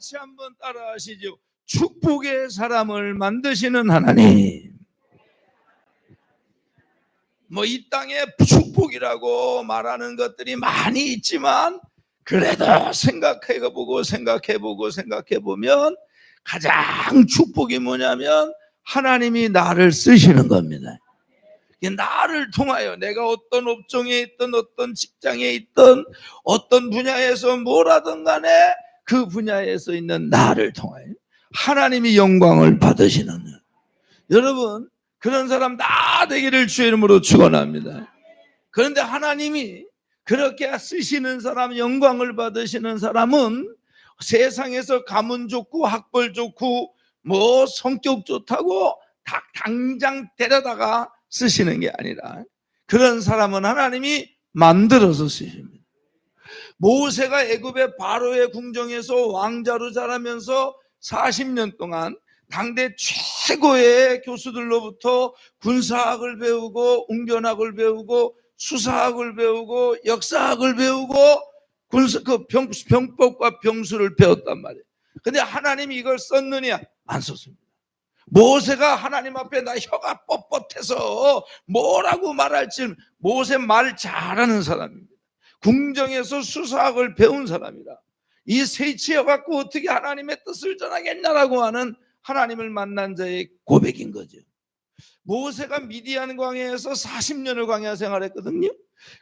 같이 한번 따라하시죠. 축복의 사람을 만드시는 하나님. 이 땅에 축복이라고 말하는 것들이 많이 있지만 그래도 생각해보면 가장 축복이 뭐냐면 하나님이 나를 쓰시는 겁니다. 나를 통하여 내가 어떤 업종에 있든 어떤 직장에 있든 어떤 분야에서 뭐라든 간에 그 분야에서 있는 나를 통하여 하나님이 영광을 받으시는, 여러분 그런 사람 다 되기를 주의 이름으로 축원합니다. 그런데 하나님이 그렇게 쓰시는 사람, 영광을 받으시는 사람은 세상에서 가문 좋고 학벌 좋고 성격 좋다고 당장 데려다가 쓰시는 게 아니라 그런 사람은 하나님이 만들어서 쓰십니다. 모세가 애굽의 바로의 궁정에서 왕자로 자라면서 40년 동안 당대 최고의 교수들로부터 군사학을 배우고 웅변학을 배우고 수사학을 배우고 역사학을 배우고 병법과 병수를 배웠단 말이에요. 근데 하나님이 이걸 썼느냐? 안 썼습니다. 모세가 하나님 앞에 나 혀가 뻣뻣해서 뭐라고 말할지, 모세 말 잘하는 사람입니다. 궁정에서 수사학을 배운 사람이라 이 세치여 갖고 어떻게 하나님의 뜻을 전하겠냐라고 하는 하나님을 만난 자의 고백인 거죠. 모세가 미디안 광야에서 40년을 광야 생활했거든요.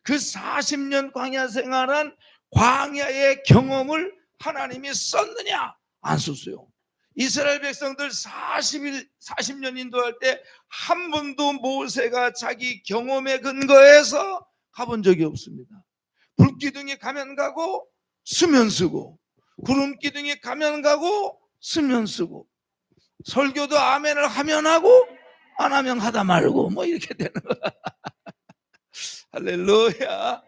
그 40년 광야 생활한 광야의 경험을 하나님이 썼느냐? 안 썼어요. 이스라엘 백성들 40년 인도할 때 한 번도 모세가 자기 경험에 근거해서 가본 적이 없습니다. 불기둥이 가면 가고 쓰면 쓰고, 구름 기둥이 가면 가고 쓰면 쓰고, 설교도 아멘을 하면 하고 안 하면 하다 말고 이렇게 되는 거야. 할렐루야.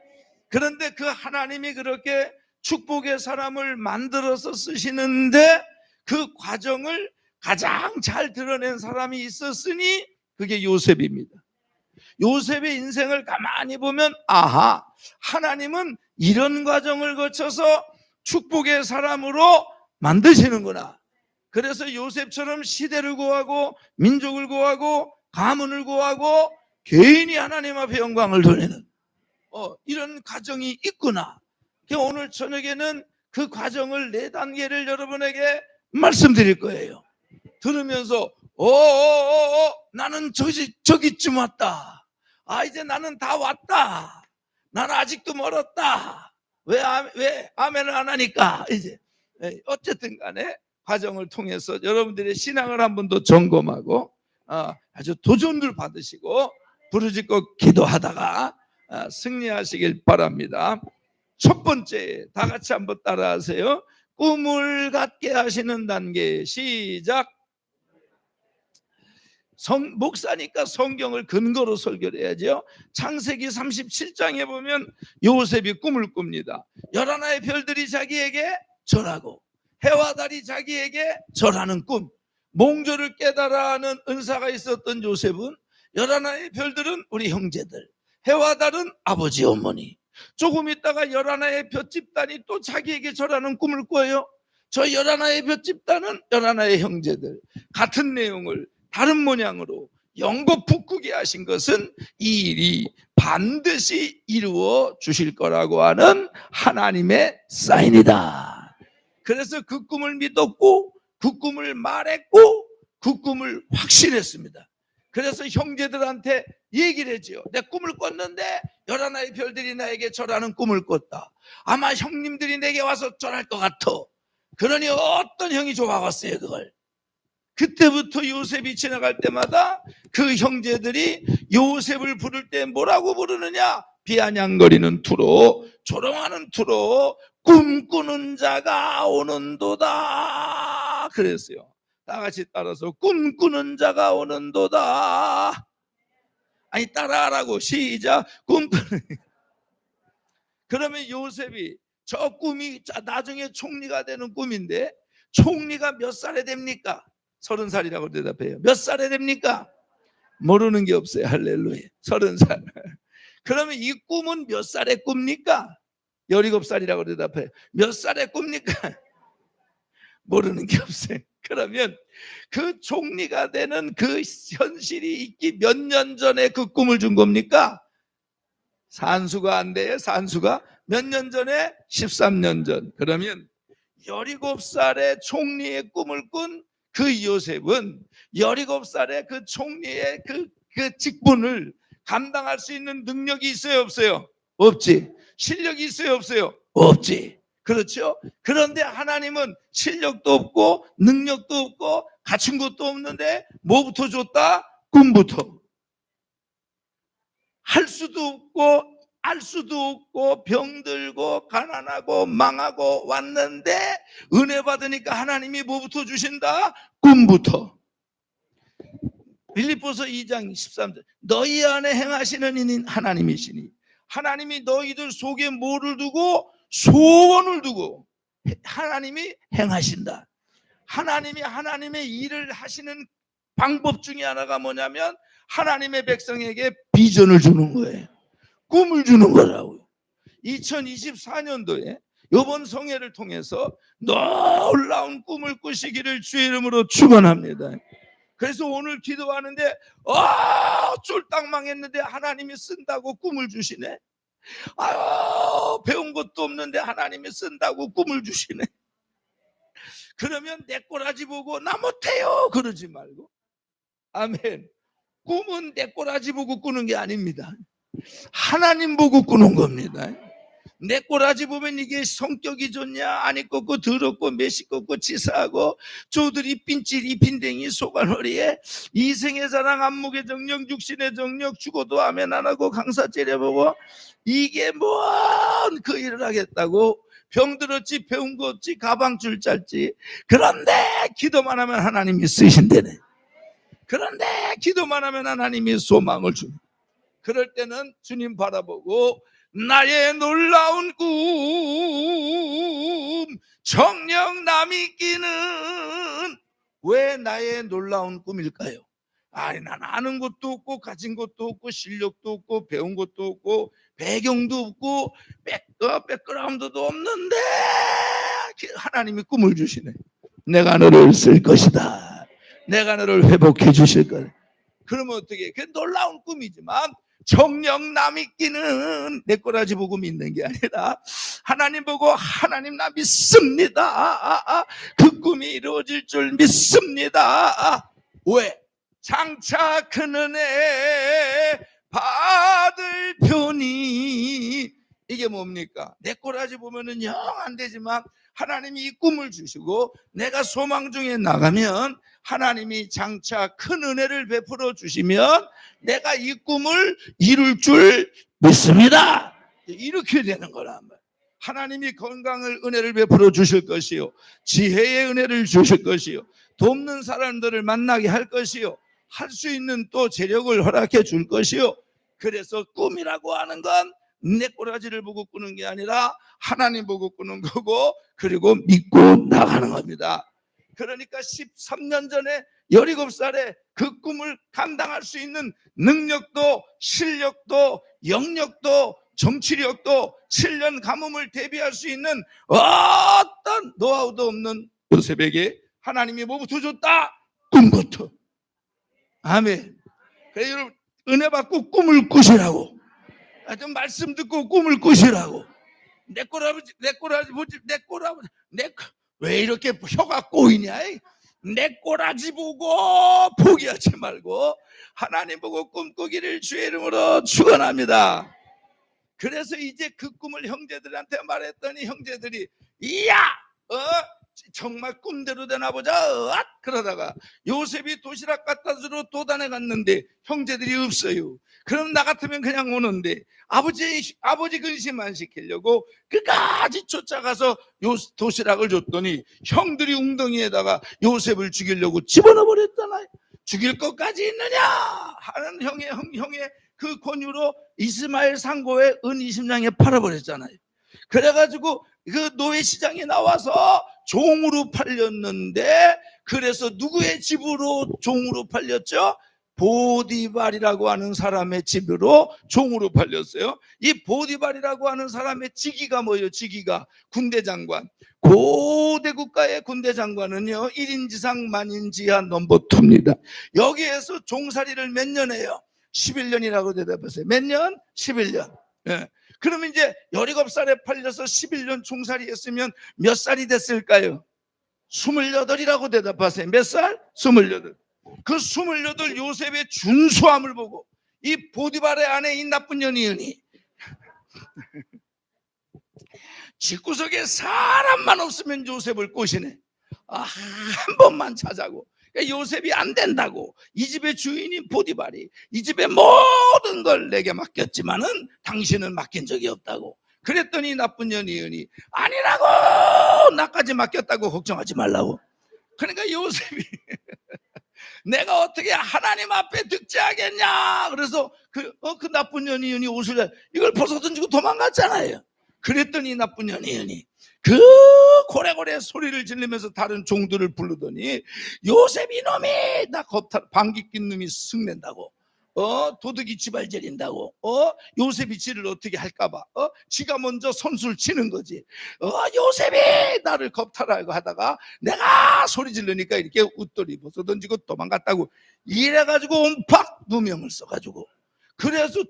그런데 그 하나님이 그렇게 축복의 사람을 만들어서 쓰시는데 그 과정을 가장 잘 드러낸 사람이 있었으니 그게 요셉입니다. 요셉의 인생을 가만히 보면 아하, 하나님은 이런 과정을 거쳐서 축복의 사람으로 만드시는구나. 그래서 요셉처럼 시대를 구하고 민족을 구하고 가문을 구하고 개인이 하나님 앞에 영광을 돌리는 이런 과정이 있구나. 오늘 저녁에는 그 과정을 4단계를 여러분에게 말씀드릴 거예요. 들으면서 나는 저기쯤 왔다. 이제 나는 다 왔다. 나는 아직도 멀었다. 왜 아멘을 안 하니까. 이제 어쨌든 간에 과정을 통해서 여러분들의 신앙을 한 번 더 점검하고 아주 도전을 받으시고 부르짖고 기도하다가 승리하시길 바랍니다. 첫 번째, 다 같이 한번 따라하세요. 꿈을 갖게 하시는 단계. 시작. 목사니까 성경을 근거로 설교를 해야죠. 창세기 37장에 보면 요셉이 꿈을 꿉니다. 11의 별들이 자기에게 절하고 해와 달이 자기에게 절하는 꿈. 몽조를 깨달아 하는 은사가 있었던 요셉은 11의 별들은 우리 형제들, 해와 달은 아버지 어머니. 조금 있다가 11의 별 집단이 또 자기에게 절하는 꿈을 꿔요. 저 11의 별 집단은 11의 형제들. 같은 내용을 다른 모양으로 영겁 북꾸게 하신 것은 이 일이 반드시 이루어 주실 거라고 하는 하나님의 사인이다. 그래서 그 꿈을 믿었고 그 꿈을 말했고 그 꿈을 확신했습니다. 그래서 형제들한테 얘기를 했죠. 내 꿈을 꿨는데 11의 별들이 나에게 절하는 꿈을 꿨다. 아마 형님들이 내게 와서 절할 것 같아. 그러니 어떤 형이 좋아하겠어요 그걸. 그때부터 요셉이 지나갈 때마다 그 형제들이 요셉을 부를 때 뭐라고 부르느냐? 비아냥거리는 투로, 조롱하는 투로, 꿈꾸는 자가 오는도다. 그랬어요. 다 같이 따라서 꿈꾸는 자가 오는도다. 따라하라고. 시작. 꿈꾸는. 그러면 요셉이 저 꿈이 나중에 총리가 되는 꿈인데 총리가 몇 살에 됩니까? 30살이라고 대답해요. 몇 살에 됩니까? 모르는 게 없어요. 할렐루야. 30살. 그러면 이 꿈은 몇 살에 꿉니까? 17살이라고 대답해요. 몇 살에 꿉니까? 모르는 게 없어요. 그러면 그 총리가 되는 그 현실이 있기 몇 년 전에 그 꿈을 준 겁니까? 산수가 안 돼요. 산수가 몇 년 전에? 13년 전. 그러면 17살의 총리의 꿈을 꾼 그 요셉은 17살의 그 총리의 그 직분을 감당할 수 있는 능력이 있어요, 없어요? 없지. 실력이 있어요, 없어요? 없지. 그렇죠? 그런데 하나님은 실력도 없고 능력도 없고 갖춘 것도 없는데 뭐부터 줬다? 꿈부터. 할 수도 없고 알 수도 없고 병들고 가난하고 망하고 왔는데 은혜 받으니까 하나님이 뭐부터 주신다? 꿈부터. 빌립보서 2장 13절 너희 안에 행하시는 이는 하나님이시니 하나님이 너희들 속에 뭐를 두고? 소원을 두고 하나님이 행하신다. 하나님이 하나님의 일을 하시는 방법 중에 하나가 뭐냐면 하나님의 백성에게 비전을 주는 거예요. 꿈을 주는 거라고요. 2024년도에 이번 성회를 통해서 놀라운 꿈을 꾸시기를 주의 이름으로 축원합니다. 그래서 오늘 기도하는데 쫄딱 망했는데 하나님이 쓴다고 꿈을 주시네. 배운 것도 없는데 하나님이 쓴다고 꿈을 주시네. 그러면 내 꼬라지 보고 나 못해요 그러지 말고, 아멘. 꿈은 내 꼬라지 보고 꾸는 게 아닙니다. 하나님 보고 꾸는 겁니다. 내 꼬라지 보면 이게 성격이 좋냐, 아니 꺾고 더럽고 매시껍고 치사하고 쪼들이 삔찔이 빈댕이 소갈머리에 이생의 자랑 안목의 정력 육신의 정력 죽어도 아멘 안 하고 강사 째려보고 이게 뭔 그 일을 하겠다고 병들었지 배운 거 없지 가방줄 짤지. 그런데 기도만 하면 하나님이 쓰신대네. 그런데 기도만 하면 하나님이 소망을 주네. 그럴 때는 주님 바라보고 나의 놀라운 꿈 정녕 남이 끼는 왜 나의 놀라운 꿈일까요? 아니 난 아는 것도 없고 가진 것도 없고 실력도 없고 배운 것도 없고 배경도 없고 백그라운드도 없는데 하나님이 꿈을 주시네. 내가 너를 쓸 것이다. 내가 너를 회복해 주실 거야. 그러면 어떻게? 그 놀라운 꿈이지만 정녕 남이 끼는 내 꼬라지 보고 믿는 게 아니라 하나님 보고 하나님 나 믿습니다. 그 꿈이 이루어질 줄 믿습니다. 왜? 장차 그 은혜 받을 편이 이게 뭡니까? 내 꼬라지 보면은 영 안 되지만 하나님이 이 꿈을 주시고 내가 소망 중에 나가면 하나님이 장차 큰 은혜를 베풀어 주시면 내가 이 꿈을 이룰 줄 믿습니다. 이렇게 되는 거란 말이에요. 하나님이 건강을 은혜를 베풀어 주실 것이요, 지혜의 은혜를 주실 것이요, 돕는 사람들을 만나게 할 것이요, 할 수 있는 또 재력을 허락해 줄 것이요. 그래서 꿈이라고 하는 건 내 꼬라지를 보고 꾸는 게 아니라 하나님 보고 꾸는 거고 그리고 믿고 나가는 겁니다. 그러니까 13년 전에 17살에 그 꿈을 감당할 수 있는 능력도 실력도 영역도 정치력도 7년 가뭄을 대비할 수 있는 어떤 노하우도 없는 요셉에게 하나님이 뭐부터 줬다? 꿈부터. 아멘. 그래서 여러분 은혜 받고 꿈을 꾸시라고. 좀 말씀 듣고 꿈을 꾸시라고. 내 꼬라지 보지, 왜 이렇게 혀가 꼬이냐? 내 꼬라지 보고 포기하지 말고 하나님 보고 꿈꾸기를 주의 이름으로 축원합니다. 그래서 이제 그 꿈을 형제들한테 말했더니 형제들이 이야 정말 꿈대로 되나 보자 그러다가 요셉이 도시락 갖다 주러 도단에 갔는데 형제들이 없어요. 그럼 나 같으면 그냥 오는데 아버지 근심 안 시키려고 끝까지 쫓아가서 도시락을 줬더니 형들이 웅덩이에다가 요셉을 죽이려고 집어넣어 버렸잖아요. 죽일 것까지 있느냐 하는 형의 그 권유로 이스마엘 상고에 은 20냥에 팔아버렸잖아요. 그래가지고 그 노예시장에 나와서 종으로 팔렸는데, 그래서 누구의 집으로 종으로 팔렸죠? 보디발이라고 하는 사람의 집으로 종으로 팔렸어요. 이 보디발이라고 하는 사람의 직위가 뭐예요? 직위가 군대장관. 고대 국가의 군대장관은요 1인 지상 만인 지하 넘버 2입니다. 여기에서 종살이를 몇 년 해요? 11년이라고 대답하세요. 몇 년? 11년. 예. 그러면 이제 17살에 팔려서 11년 종살이 했으면 몇 살이 됐을까요? 28이라고 대답하세요. 몇 살? 28. 그 28 요셉의 준수함을 보고 이 보디발의 아내 이 나쁜 년이은이 집구석에 사람만 없으면 요셉을 꼬시네. 한 번만 찾아고. 그러니까 요셉이 안 된다고. 이 집의 주인인 보디발이 이 집의 모든 걸 내게 맡겼지만은 당신은 맡긴 적이 없다고. 그랬더니 나쁜 년이은이 아니라고, 나까지 맡겼다고, 걱정하지 말라고. 그러니까 요셉이 내가 어떻게 하나님 앞에 득제하겠냐. 그래서 그 나쁜 년이은이 옷을 이걸 벗어던지고 도망갔잖아요. 그랬더니 나쁜 년이은이 그 고래고래 소리를 지르면서 다른 종들을 부르더니 요셉 이놈이 나 방귀 낀 놈이 승낸다고. 도둑이 지발질인다고. 요셉이 지를 어떻게 할까봐. 지가 먼저 선수를 치는 거지. 요셉이 나를 겁탈하고 하다가 내가 소리 지르니까 이렇게 웃돌이 벗어던지고 도망갔다고. 이래가지고 온팍 누명을 써가지고. 그래서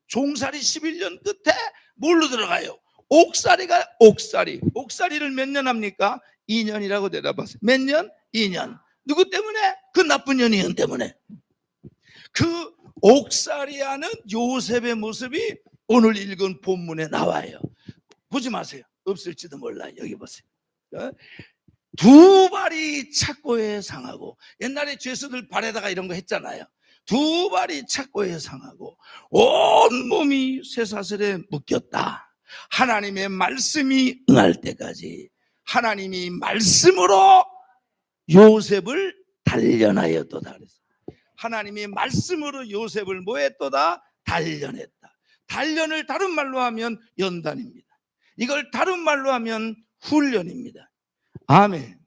종살이 11년 끝에 뭘로 들어가요? 옥살이를 몇 년 합니까? 2년이라고 대답하세요. 몇 년? 2년. 누구 때문에? 그 나쁜 년이은 때문에. 그 옥살이하는 요셉의 모습이 오늘 읽은 본문에 나와요. 보지 마세요. 없을지도 몰라요. 여기 보세요. 두 발이 착고에 상하고, 옛날에 죄수들 발에다가 이런 거 했잖아요. 두 발이 착고에 상하고 온 몸이 쇠사슬에 묶였다. 하나님의 말씀이 응할 때까지 하나님이 말씀으로 요셉을 단련하였도다. 하나님이 말씀으로 요셉을 뭐했도다? 단련했다. 단련을 다른 말로 하면 연단입니다. 이걸 다른 말로 하면 훈련입니다. 아멘.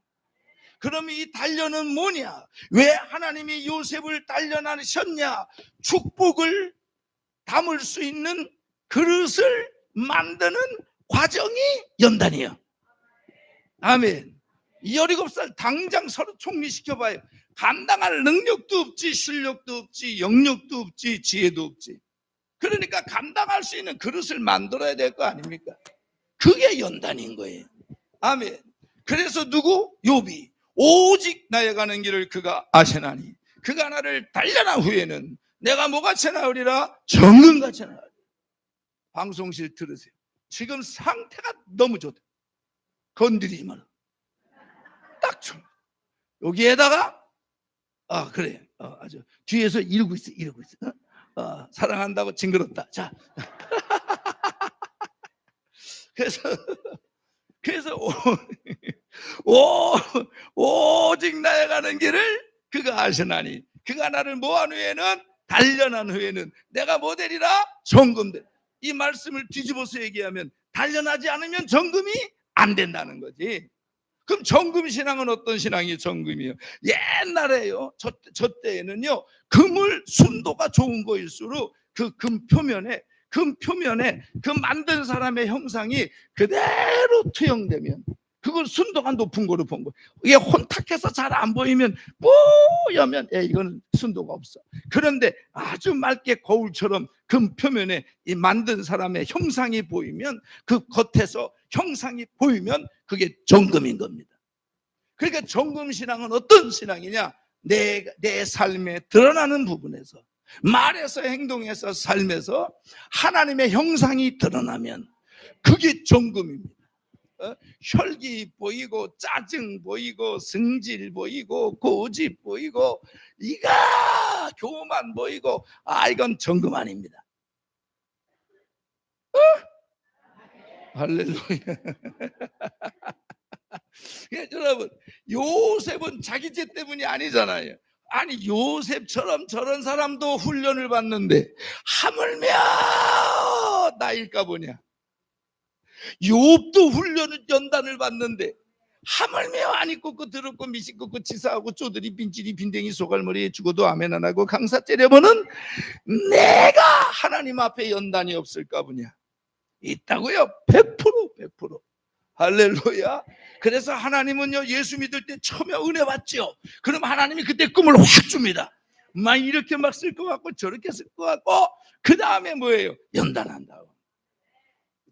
그럼 이 단련은 뭐냐? 왜 하나님이 요셉을 단련하셨냐? 축복을 담을 수 있는 그릇을 만드는 과정이 연단이에요. 아멘. 17살 당장 서로 총리시켜봐요. 감당할 능력도 없지, 실력도 없지, 영역도 없지, 지혜도 없지. 그러니까 감당할 수 있는 그릇을 만들어야 될 거 아닙니까? 그게 연단인 거예요. 아멘. 그래서 누구? 욥이 오직 나의 가는 길을 그가 아시나니 그가 나를 단련한 후에는 내가 뭐같이 나으리라? 정금같이 나으리라. 방송실 들으세요. 지금 상태가 너무 좋다. 건드리지만 딱 좋아. 여기에다가 그래. 아주 뒤에서 이러고 있어. 사랑한다고 징그럽다. 자. 그래서 오직 나의 가는 길을 그가 아시나니 그가 나를 뭐한 후에는 단련한 후에는 내가 뭐 되리라? 정금되. 이 말씀을 뒤집어서 얘기하면 단련하지 않으면 정금이 안 된다는 거지. 그럼 정금 신앙은 어떤 신앙이 정금이에요? 옛날에요. 저 때에는요. 금을 순도가 좋은 거일수록 그 금 표면에 그 만든 사람의 형상이 그대로 투영되면 그걸 순도가 높은 거로 본 거예요. 이게 혼탁해서 잘 안 보이면 뿌여면 이거는 순도가 없어. 그런데 아주 맑게 거울처럼 금 표면에 이 만든 사람의 형상이 보이면 그 겉에서 형상이 보이면 그게 정금인 겁니다. 그러니까 정금 신앙은 어떤 신앙이냐? 내 삶에 드러나는 부분에서 말에서 행동에서 삶에서 하나님의 형상이 드러나면 그게 정금입니다. 혈기 보이고 짜증 보이고 승질 보이고 고집 보이고 이가 교만 보이고 이건 정금 아닙니다. 할렐루야. 여러분 요셉은 자기 죄 때문이 아니잖아요. 아니 요셉처럼 저런 사람도 훈련을 받는데 하물며 나일까 보냐. 욥도 훈련을 연단을 받는데 하물며 안 입고 그 더럽고 미식고 그 치사하고 쪼들이 빈질이 빈댕이 소갈머리에 죽어도 아멘 안 하고 강사 째려보는 내가 하나님 앞에 연단이 없을까 보냐. 있다고요. 100%. 할렐루야. 그래서 하나님은요, 예수 믿을 때 처음에 은혜 받죠. 그럼 하나님이 그때 꿈을 확 줍니다. 막 이렇게 막 쓸 것 같고 저렇게 쓸 것 같고, 그 다음에 뭐예요? 연단한다고.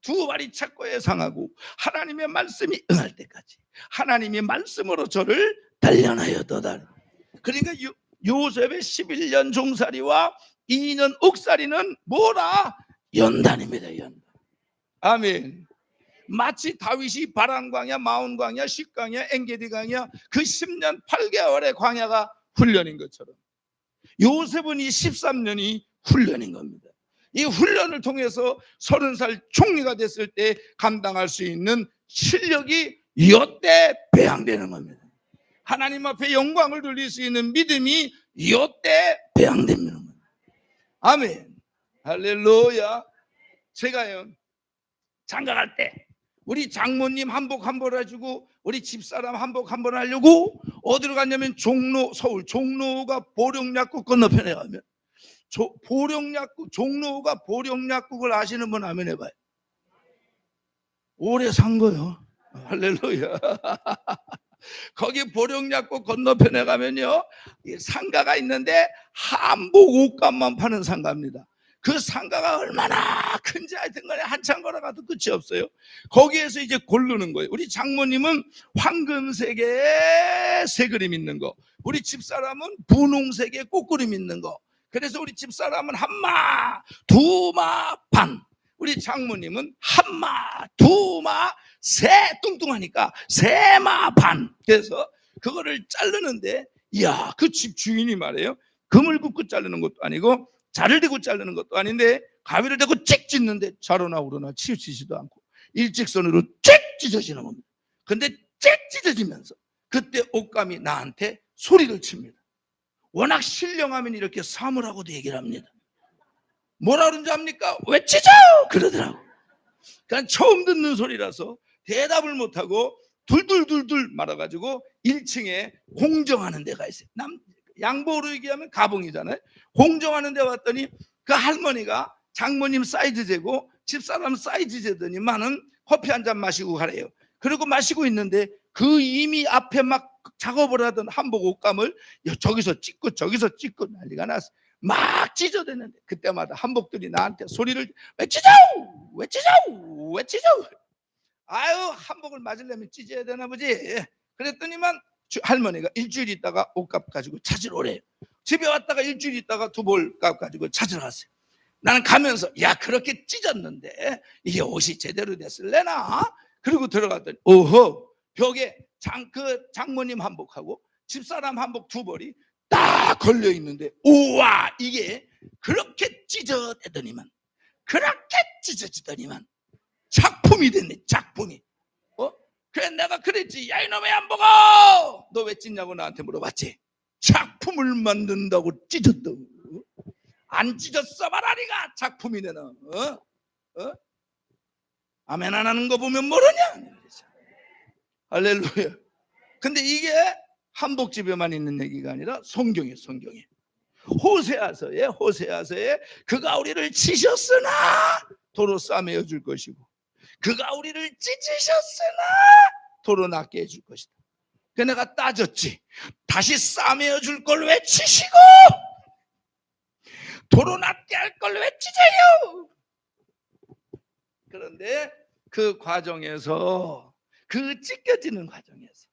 두 발이 착고에 상하고 하나님의 말씀이 응할 때까지 하나님의 말씀으로 저를 단련하여 도달. 그러니까 요셉의 11년 종살이와 2년 옥살이는 뭐라? 연단입니다. 연단. 아멘. 마치 다윗이 바란 광야, 마온 광야, 십 광야, 엔게디 광야, 그 10년 8개월의 광야가 훈련인 것처럼 요셉은 이 13년이 훈련인 겁니다. 이 훈련을 통해서 30살 총리가 됐을 때 감당할 수 있는 실력이 이때 배양되는 겁니다. 하나님 앞에 영광을 돌릴 수 있는 믿음이 이때 배양되는 겁니다. 아멘. 할렐루야. 제가요, 장가갈 때 우리 장모님 한복 한 벌 해주고 우리 집사람 한복 한 번 하려고 어디로 갔냐면 종로, 서울 종로가 보령약국 건너편에 가면 보령약국, 종로가 보령약국을 아시는 분 하면 해봐요. 오래 산 거요. 할렐루야. 거기 보령약국 건너편에 가면요, 상가가 있는데 한복 옷값만 파는 상가입니다. 그 상가가 얼마나 큰지 하여튼 간에 한참 걸어가도 끝이 없어요. 거기에서 이제 고르는 거예요. 우리 장모님은 황금색의 새그림 있는 거, 우리 집사람은 분홍색의 꽃그림 있는 거. 그래서 우리 집사람은 한마, 두마 반, 우리 장모님은 한마, 두마, 세, 뚱뚱하니까 세마 반. 그래서 그거를 자르는데, 이야, 그 집 주인이 말해요, 금을 굽고 자르는 것도 아니고 자를 대고 자르는 것도 아닌데 가위를 대고 찍 찢는데 자로나 우러나 치우치지도 않고 일직선으로 찍 찢어지는 겁니다. 근데 찍 찢어지면서 그때 옷감이 나한테 소리를 칩니다. 워낙 신령하면 이렇게 사물하고도 얘기를 합니다. 뭐라 그런지 압니까? 왜 찢어? 그러더라고. 그냥 처음 듣는 소리라서 대답을 못하고 둘둘둘둘 말아가지고 1층에 공정하는 데가 있어요. 양보로 얘기하면 가봉이잖아요. 공정하는 데 왔더니 그 할머니가 장모님 사이즈 재고 집사람 사이즈 재더니만은 커피 한 잔 마시고 가래요. 그리고 마시고 있는데 그 이미 앞에 막 작업을 하던 한복 옷감을 저기서 찍고 저기서 찍고 난리가 났어. 막 찢어대는데 그때마다 한복들이 나한테 소리를 왜 찢어? 왜 찢어? 왜 찢어? 아유, 한복을 맞으려면 찢어야 되나 보지. 그랬더니만 할머니가 일주일 있다가 옷값 가지고 찾으러 오래요. 집에 왔다가 일주일 있다가 두 벌 값 가지고 찾으러 갔어요. 나는 가면서 야, 그렇게 찢었는데 이게 옷이 제대로 됐을래나? 그리고 들어갔더니 오호, 벽에 장모님 한복하고 집사람 한복 두 벌이 딱 걸려 있는데, 우와, 이게 그렇게 찢어대더니만, 그렇게 찢어지더니만 작품이 됐네. 작품이. 그래, 내가 그랬지. 야, 이놈의 한복아, 너 왜 찢냐고 나한테 물어봤지. 작품을 만든다고 찢었다고. 안 찢었어 말하니까 작품이 되나. 아멘 안 하는 거 보면 모르냐. 할렐루야. 근데 이게 한복집에만 있는 얘기가 아니라 성경에 호세아서에 그가 우리를 치셨으나 도로 싸매어 줄 것이고 그가 우리를 찢으셨으나 도로 낫게 해줄 것이다. 그 내가 따졌지. 다시 싸매어 줄 걸 왜 치시고 도로 낫게 할 걸 왜 찢어요? 그런데 그 과정에서, 그 찢겨지는 과정에서,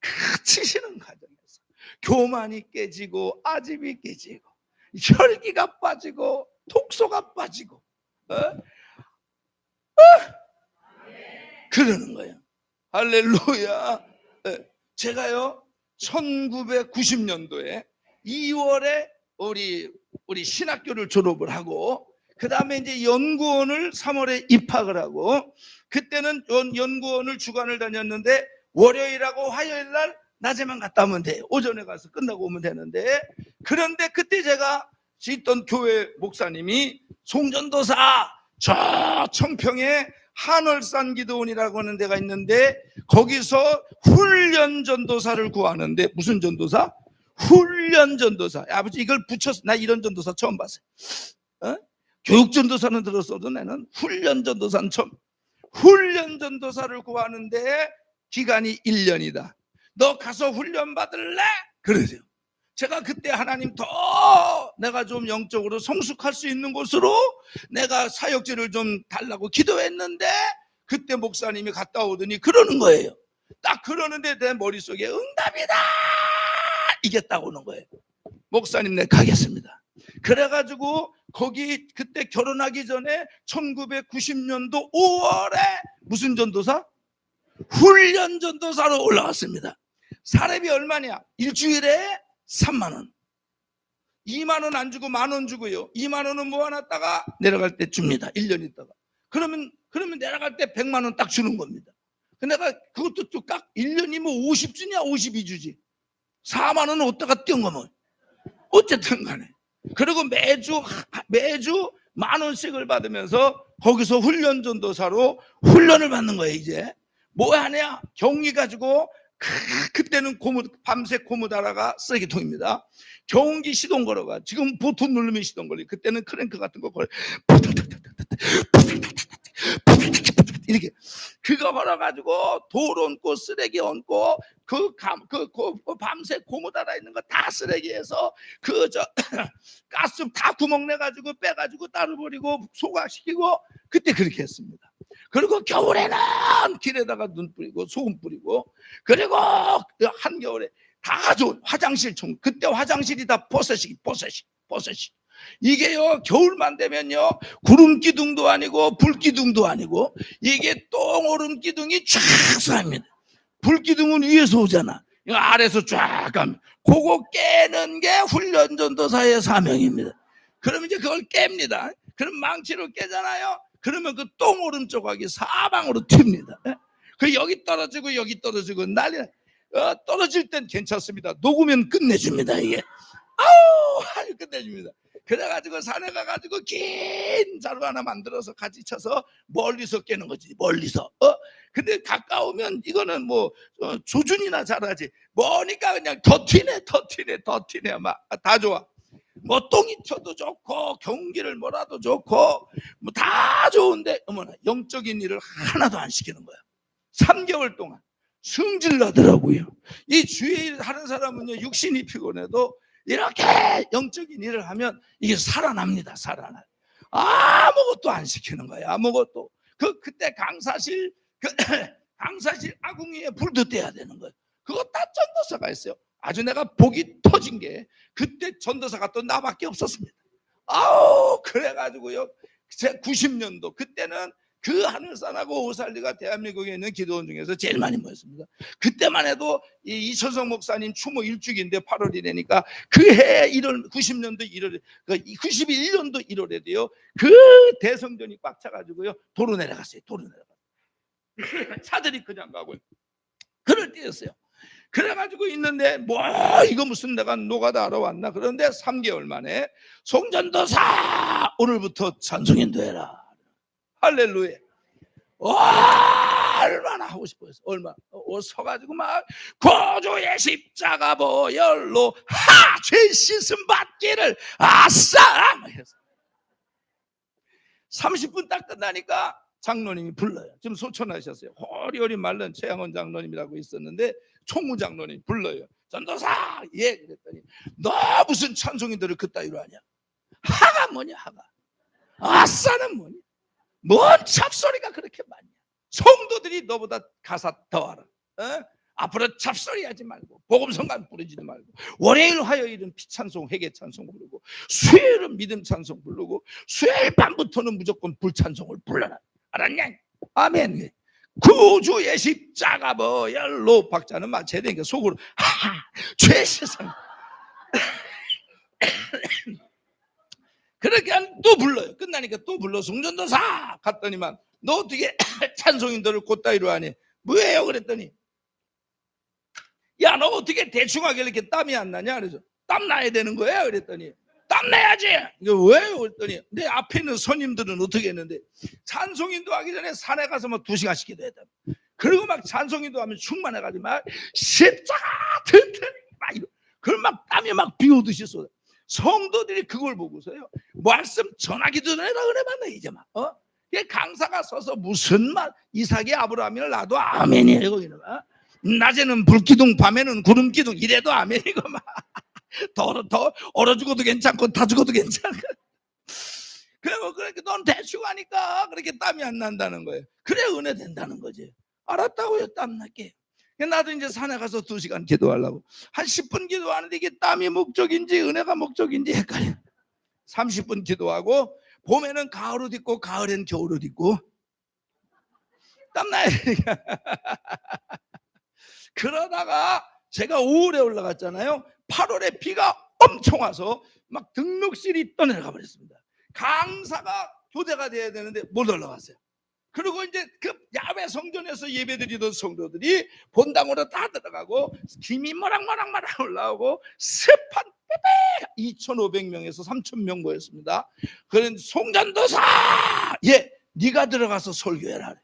그 치시는 과정에서 교만이 깨지고 아집이 깨지고 혈기가 빠지고 독소가 빠지고 그러는 거예요. 할렐루야. 제가요 1990년도에 2월에 우리 신학교를 졸업을 하고 그 다음에 이제 연구원을 3월에 입학을 하고, 그때는 연구원을 주간을 다녔는데 월요일하고 화요일 날 낮에만 갔다 오면 돼요. 오전에 가서 끝나고 오면 되는데, 그런데 그때 제가 있던 교회 목사님이 송전도사 저 청평에 한월산 기도원이라고 하는 데가 있는데 거기서 훈련 전도사를 구하는데, 무슨 전도사? 훈련 전도사. 아버지 이걸 붙여서, 나 이런 전도사 처음 봤어요. 교육 전도사는 들었어도 나는 훈련 전도사는 처음. 훈련 전도사를 구하는데 기간이 1년이다. 너 가서 훈련 받을래? 그러세요. 제가 그때 하나님 더 내가 좀 영적으로 성숙할 수 있는 곳으로 내가 사역지를 좀 달라고 기도했는데, 그때 목사님이 갔다 오더니 그러는 거예요. 딱 그러는데 내 머릿속에 응답이다! 이게 딱 오는 거예요. 목사님 내 가겠습니다. 그래가지고 거기 그때 결혼하기 전에 1990년도 5월에 무슨 전도사? 훈련 전도사로 올라갔습니다. 사례비 얼마냐? 일주일에 3만 원. 2만 원 안 주고 1만 원 주고요. 2만 원은 모아놨다가 내려갈 때 줍니다. 1년 있다가. 그러면 내려갈 때 100만 원 딱 주는 겁니다. 내가 그것도 또 깍 1년이면 50주냐 52주지. 4만 원은 어디다가 띄운 거면 어쨌든 간에. 그리고 매주 1만 원씩을 받으면서 거기서 훈련 전도사로 훈련을 받는 거예요. 이제 뭐 하냐? 경위 가지고 그때는 밤새 고무다라가 쓰레기통입니다. 경운기 시동 걸어가. 지금 보통 누르면 시동 걸려. 그때는 크랭크 같은 거 걸어. 이렇게 그거 걸어가지고 돌 얹고 쓰레기 얹고 밤새 고무 달아 있는 거 다 쓰레기해서 가스 다 구멍 내가지고 빼가지고 따로 버리고 소각시키고 그때 그렇게 했습니다. 그리고 겨울에는 길에다가 눈 뿌리고 소금 뿌리고, 그리고 한겨울에 다 좋은 화장실 그때 화장실이 다 버섯이 이게요 겨울만 되면요 구름 기둥도 아니고 불 기둥도 아니고 이게 똥오름 기둥이 쫙 쏴입니다. 불 기둥은 위에서 오잖아. 아래에서 쫙 가면 그거 깨는 게 훈련 전도사의 사명입니다. 그럼 이제 그걸 깹니다. 그럼 망치로 깨잖아요. 그러면 그 똥오름 조각이 사방으로 튑니다. 그 여기 떨어지고 난리. 떨어질 땐 괜찮습니다. 녹으면 끝내줍니다. 이게 아주 끝내줍니다. 그래가지고 산에 가가지고 긴 자루 하나 만들어서 같이 쳐서 멀리서 깨는 거지. 멀리서. 근데 가까우면 이거는 뭐 조준이나 잘하지. 머니까 그냥 더 튀네 막 다 좋아. 뭐 똥이 튀어도 좋고 경기를 몰아도 좋고 뭐 다 좋은데 어머나 영적인 일을 하나도 안 시키는 거야. 3개월 동안 승질나더라고요. 이 주의 일 하는 사람은요 육신이 피곤해도 이렇게 영적인 일을 하면 이게 살아납니다. 살아나요. 아무것도 안 시키는 거예요. 아무것도. 그때 강사실 아궁이에 불도 떼야 되는 거예요. 그거 다 전도사가 있어요. 아주 내가 복이 터진 게 그때 전도사가 또 나밖에 없었습니다. 그래가지고요 90년도 그때는 그 하늘산하고 오살리가 대한민국에 있는 기도원 중에서 제일 많이 모였습니다. 그때만 해도 이 이천성 목사님 추모 1주기인데 8월이라니까 그해 1월 90년도 1월에 91년도 1월에도요 그 대성전이 꽉 차가지고요 도로 내려갔어요. 차들이 그냥 가고요. 그럴 때였어요. 그래가지고 있는데 뭐 이거 무슨 내가 노가다 알아왔나. 그런데 3개월 만에 송전도사 오늘부터 찬송인도 해라. 할렐루야. 얼마나 하고 싶어서 얼마나 서가지고 막 구주의 십자가 보혈로 죄 씻음 받기를 아싸 30분 딱 끝나니까 장로님이 불러요. 지금 소천하셨어요. 호리호리 말른 최양원 장로님이라고 있었는데 총무 장로님 불러요. 전도사 예 그랬더니 너 무슨 찬송인들을 그따위로 하냐. 하가 뭐냐 하가. 아싸는 뭐냐. 뭔 잡소리가 그렇게 많냐. 성도들이 너보다 가사 더 알아. 앞으로 잡소리 하지 말고 복음성간 부르지도 말고 월요일 화요일은 피찬송 회개찬송 부르고 수요일은 믿음 찬송 부르고 수요일 밤부터는 무조건 불찬송을 불러라. 알았냐? 아멘. 구주의 십자가 보혈로 박자는 맞춰야 되니까 속으로 죄 씻음 그렇게 또 불러요. 끝나니까 또 불러. 송전도사 갔더니만 너 어떻게 찬송인들을 곧다이로 하니? 뭐예요? 그랬더니 야 너 어떻게 대충 하게 이렇게 땀이 안 나냐? 그래서 땀 나야 되는 거예요? 그랬더니 땀 내야지. 이거 왜요? 그랬더니 내 앞에 있는 손님들은 어떻게 했는데 찬송인도 하기 전에 산에 가서 뭐 2시간씩 기도했다. 그리고 막 찬송이도 하면 충만해가지고 막 십자가 튼튼히 막 이러. 그걸 막 땀이 막 비오듯이 쏟아. 성도들이 그걸 보고서요, 말씀 전하기도 전에 은혜 받네 이제 막. 강사가 서서 무슨 말, 이삭이 아브라함을 놔도 아멘이에요. 거기는 낮에는 불기둥, 밤에는 구름기둥 이래도 아멘이고 막. 더 얼어 죽어도 괜찮고 다 죽어도 괜찮고. 그리고 그렇게 넌 대충 하니까 그렇게 땀이 안 난다는 거예요. 그래 은혜 된다는 거지. 알았다고요. 땀 날게. 나도 이제 산에 가서 2시간 기도하려고 한 10분 기도하는데 이게 땀이 목적인지 은혜가 목적인지 헷갈려. 30분 기도하고 봄에는 가을 옷 입고 가을엔 겨울 옷 입고 땀나요. 그러다가 제가 5월에 올라갔잖아요. 8월에 비가 엄청 와서 막 등록실이 떠내려가 버렸습니다. 강사가 교대가 돼야 되는데 못 올라갔어요. 그리고 이제 그 야외 성전에서 예배드리던 성도들이 본당으로 다 들어가고 김이 모락모락 올라오고 습한 빼빼 2,500명에서 3,000명 모였습니다. 그런 송전도사, 예, 네가 들어가서 설교해라.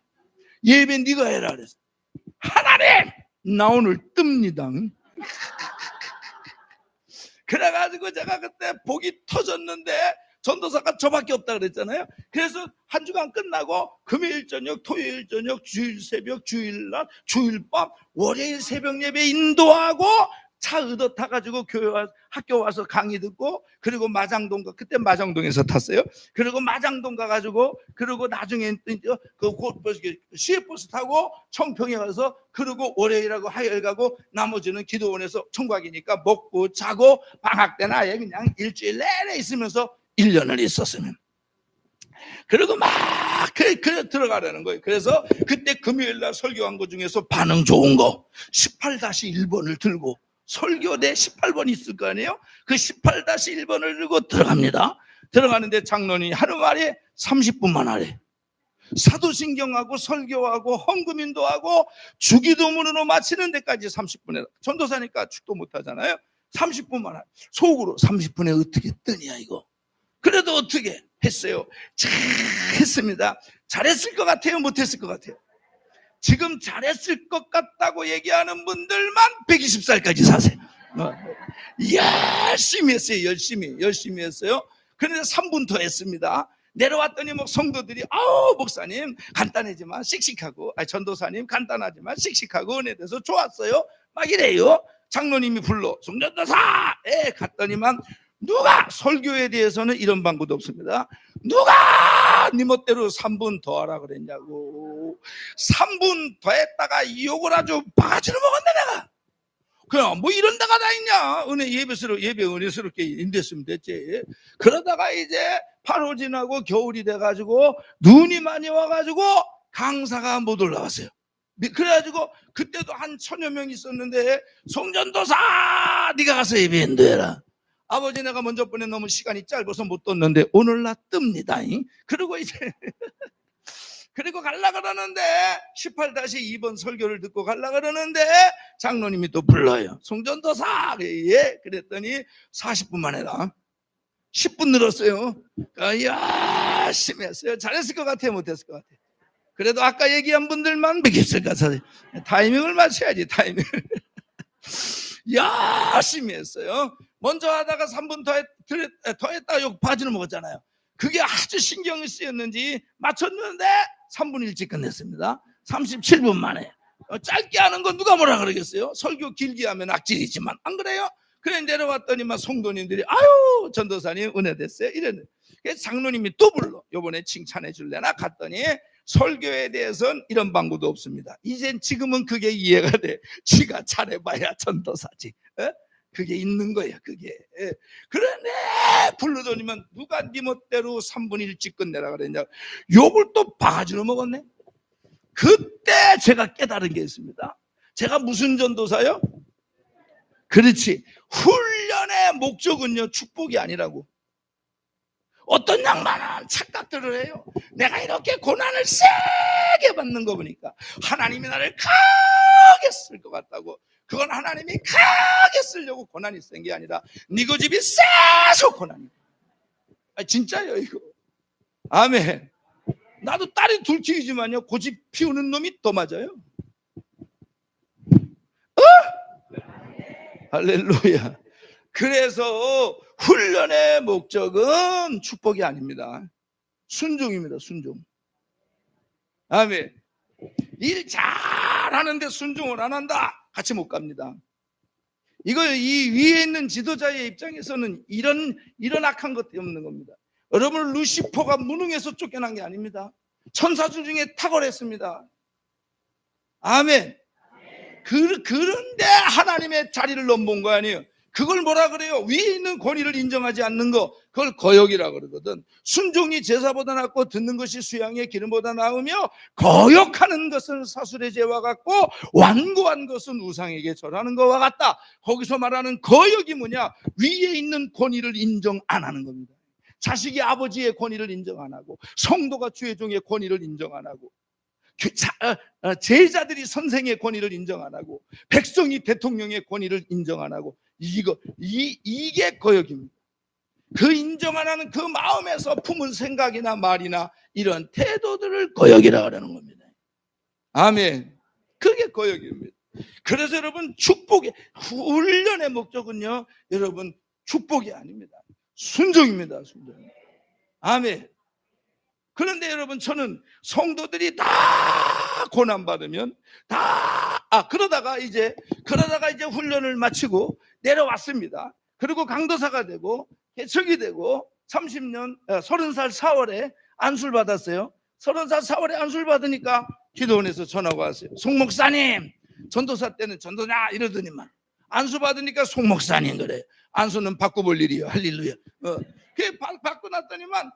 예배 네가 해라 그랬어. 하나님, 나 오늘 뜹니다. 그래가지고 제가 그때 복이 터졌는데 전도사가 저밖에 없다 그랬잖아요. 그래서 한 주간 끝나고 금요일 저녁, 토요일 저녁, 주일 새벽, 주일날, 주일밤, 월요일 새벽 예배 인도하고 차 의도 타가지고 학교 와서 강의 듣고, 그리고 마장동, 그때 마장동에서 탔어요. 그리고 마장동 가가지고, 그리고 나중에 그 시외버스 타고 청평에 가서, 그리고 월요일하고 화요일 가고, 나머지는 기도원에서 총각이니까 먹고 자고 방학 때나 아예 그냥 일주일 내내 있으면서 1년을 있었으면. 그리고 막 그래 들어가라는 거예요. 그래서 그때 금요일날 설교한 거 중에서 반응 좋은 거 18-1번을 들고, 설교대 18번 있을 거 아니에요. 그 18-1번을 들고 들어갑니다. 들어가는데 장로님이 하루 말에 30분만 하래. 사도신경하고 설교하고 헌금인도하고 주기도문으로 마치는 데까지 30분에. 전도사니까 축도 못하잖아요. 30분만 하래. 속으로 30분에 어떻게 뜨냐 이거. 그래도 어떻게 했어요? 잘 했습니다. 잘했을 것 같아요? 못했을 것 같아요? 지금 잘했을 것 같다고 얘기하는 분들만 120살까지 사세요. 열심히 했어요. 열심히 했어요. 그런데 3분 더 했습니다. 내려왔더니 뭐 성도들이 아우 목사님 간단하지만 씩씩하고, 전도사님 간단하지만 씩씩하고 은혜돼서 좋았어요. 막 이래요. 장로님이 불러 송전도사 갔더니만 누가 설교에 대해서는 이런 방법도 없습니다. 누가 네 멋대로 3분 더 하라 그랬냐고. 3분 더 했다가 욕을 아주 바가지로 먹었네 내가. 그냥 뭐 이런 데가 다 있냐. 예배 은혜스럽게 인됐으면 됐지. 그러다가 이제 8월 지나고 겨울이 돼가지고 눈이 많이 와가지고 강사가 못 올라왔어요. 그래가지고 그때도 한 1,000여 명 있었는데 송전도사 네가 가서 예배 인도해라. 아버지 내가 먼저 보내 너무 시간이 짧아서 못 떴는데 오늘 나 뜹니다. 그리고 이제 그리고 갈라 그러는데 18-2번 설교를 듣고 갈라 그러는데 장로님이 또 불러요. 송전도사, 예, 그랬더니 40분만 해라. 10분 늘었어요. 열심히 했어요. 잘했을 것 같아요? 못했을 것 같아요? 그래도 아까 얘기한 분들만 beg입을 가서 타이밍을 맞춰야지. 타이밍. 열심히 했어요. 먼저 하다가 3분 더 했다가 욕 바지를 먹었잖아요. 그게 아주 신경이 쓰였는지 맞췄는데 3분 일찍 끝냈습니다. 37분 만에. 짧게 하는 건 누가 뭐라 그러겠어요? 설교 길게 하면 악질이지만 안 그래요? 그래 내려왔더니만 성도님들이 아유 전도사님 은혜 됐어요 이랬는데, 그래서 장로님이 또 불러 요번에 칭찬해 줄래나 갔더니 설교에 대해서는 이런 방법도 없습니다. 이젠 지금은 그게 이해가 돼. 지가 잘해봐야 전도사지. 그게 있는 거야 그게. 그러네 부르더니만 누가 네 멋대로 3분 일찍 끝내라 그랬냐. 욕을 또 바가지로 먹었네. 그때 제가 깨달은 게 있습니다. 제가 무슨 전도사요? 그렇지. 훈련의 목적은요 축복이 아니라고. 어떤 양반은 착각들을 해요. 내가 이렇게 고난을 세게 받는 거 보니까 하나님이 나를 크게 쓸 것 같다고. 그건 하나님이 크게 쓰려고 고난이 센 게 아니라 네 고집이 세서 고난이야. 진짜요 이거. 아멘. 나도 딸이 둘 키우지만요 고집 피우는 놈이 더 맞아요. 할렐루야. 그래서 훈련의 목적은 축복이 아닙니다. 순종입니다. 순종. 아멘. 일 잘하는데 순종을 안 한다, 같이 못 갑니다. 이거 이 위에 있는 지도자의 입장에서는 이런 악한 것이 없는 겁니다. 여러분, 루시퍼가 무능해서 쫓겨난 게 아닙니다. 천사들 중에 탁월했습니다. 아멘. 그런데 하나님의 자리를 넘본 거 아니에요. 그걸 뭐라 그래요? 위에 있는 권위를 인정하지 않는 거, 그걸 거역이라 그러거든. 순종이 제사보다 낫고 듣는 것이 수양의 기름보다 나으며 거역하는 것은 사술의 죄와 같고 완고한 것은 우상에게 절하는 것과 같다. 거기서 말하는 거역이 뭐냐? 위에 있는 권위를 인정 안 하는 겁니다. 자식이 아버지의 권위를 인정 안 하고, 성도가 주의 종의 권위를 인정 안 하고, 제자들이 선생의 권위를 인정 안 하고, 백성이 대통령의 권위를 인정 안 하고, 이게 거역입니다. 그 인정 안 하는 그 마음에서 품은 생각이나 말이나 이런 태도들을 거역이라 하는 겁니다. 아멘. 그게 거역입니다. 그래서 여러분, 축복의 훈련의 목적은요, 여러분, 축복이 아닙니다. 순종입니다. 순종. 아멘. 그런데 여러분, 저는 성도들이 다 고난받으면 그러다가 이제 훈련을 마치고 내려왔습니다. 그리고 강도사가 되고 개척이 되고 30살 4월에 안수를 받았어요. 30살 4월에 안수를 받으니까 기도원에서 전화가 왔어요. 송 목사님, 전도사 때는 전도냐 이러더니만 안수 받으니까 송 목사님 그래. 안수는 바꿔볼 일이요. 할렐루야. 그게 받고 났더니만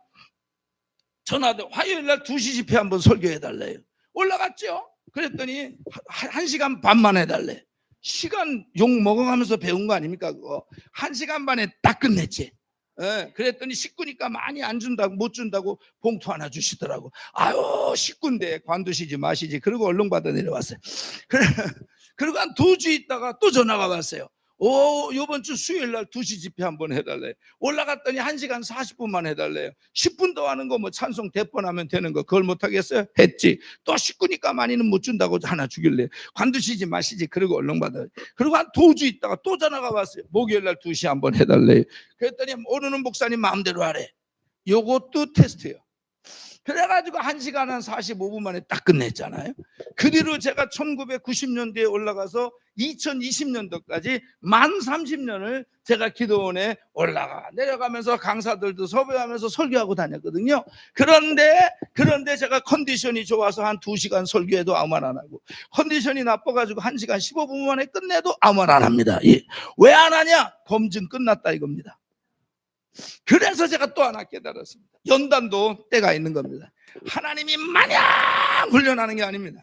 전화도 화요일날 2시 집회 한번 설교해달래요. 올라갔죠. 그랬더니 1시간 반만 해달래. 시간 욕 먹어가면서 배운 거 아닙니까? 그거 1시간 반에 딱 끝냈지. 그랬더니 식구니까 많이 안 준다고, 못 준다고 봉투 하나 주시더라고. 아유, 식구인데 관두시지 마시지. 그리고 얼른 받아 내려왔어요. 그리고 한 2주 있다가 또 전화가 왔어요. 요번 주 수요일 날 2시 집회 한번 해달래. 올라갔더니 1시간 40분만 해달래요. 10분 더 하는 거 뭐 찬송 대번하면 되는 거 그걸 못하겠어요? 했지. 또 식구니까 많이는 못 준다고 하나 주길래 관두시지 마시지. 그리고 얼른 받아요. 그리고 한 2주 있다가 또 전화가 왔어요. 목요일 날 2시 한번 해달래요. 그랬더니 오르는 목사님 마음대로 하래. 요것도 테스트예요. 그래가지고 1시간 한 45분 만에 딱 끝냈잖아요. 그 뒤로 제가 1990년대에 올라가서 2020년도까지 만 30년을 제가 기도원에 내려가면서 강사들도 섭외하면서 설교하고 다녔거든요. 그런데 제가 컨디션이 좋아서 한 2시간 설교해도 아무 말 안 하고, 컨디션이 나빠가지고 1시간 15분 만에 끝내도 아무 말 안 합니다. 왜 안 하냐? 검증 끝났다 이겁니다. 그래서 제가 또 하나 깨달았습니다. 연단도 때가 있는 겁니다. 하나님이 마냥 훈련하는 게 아닙니다.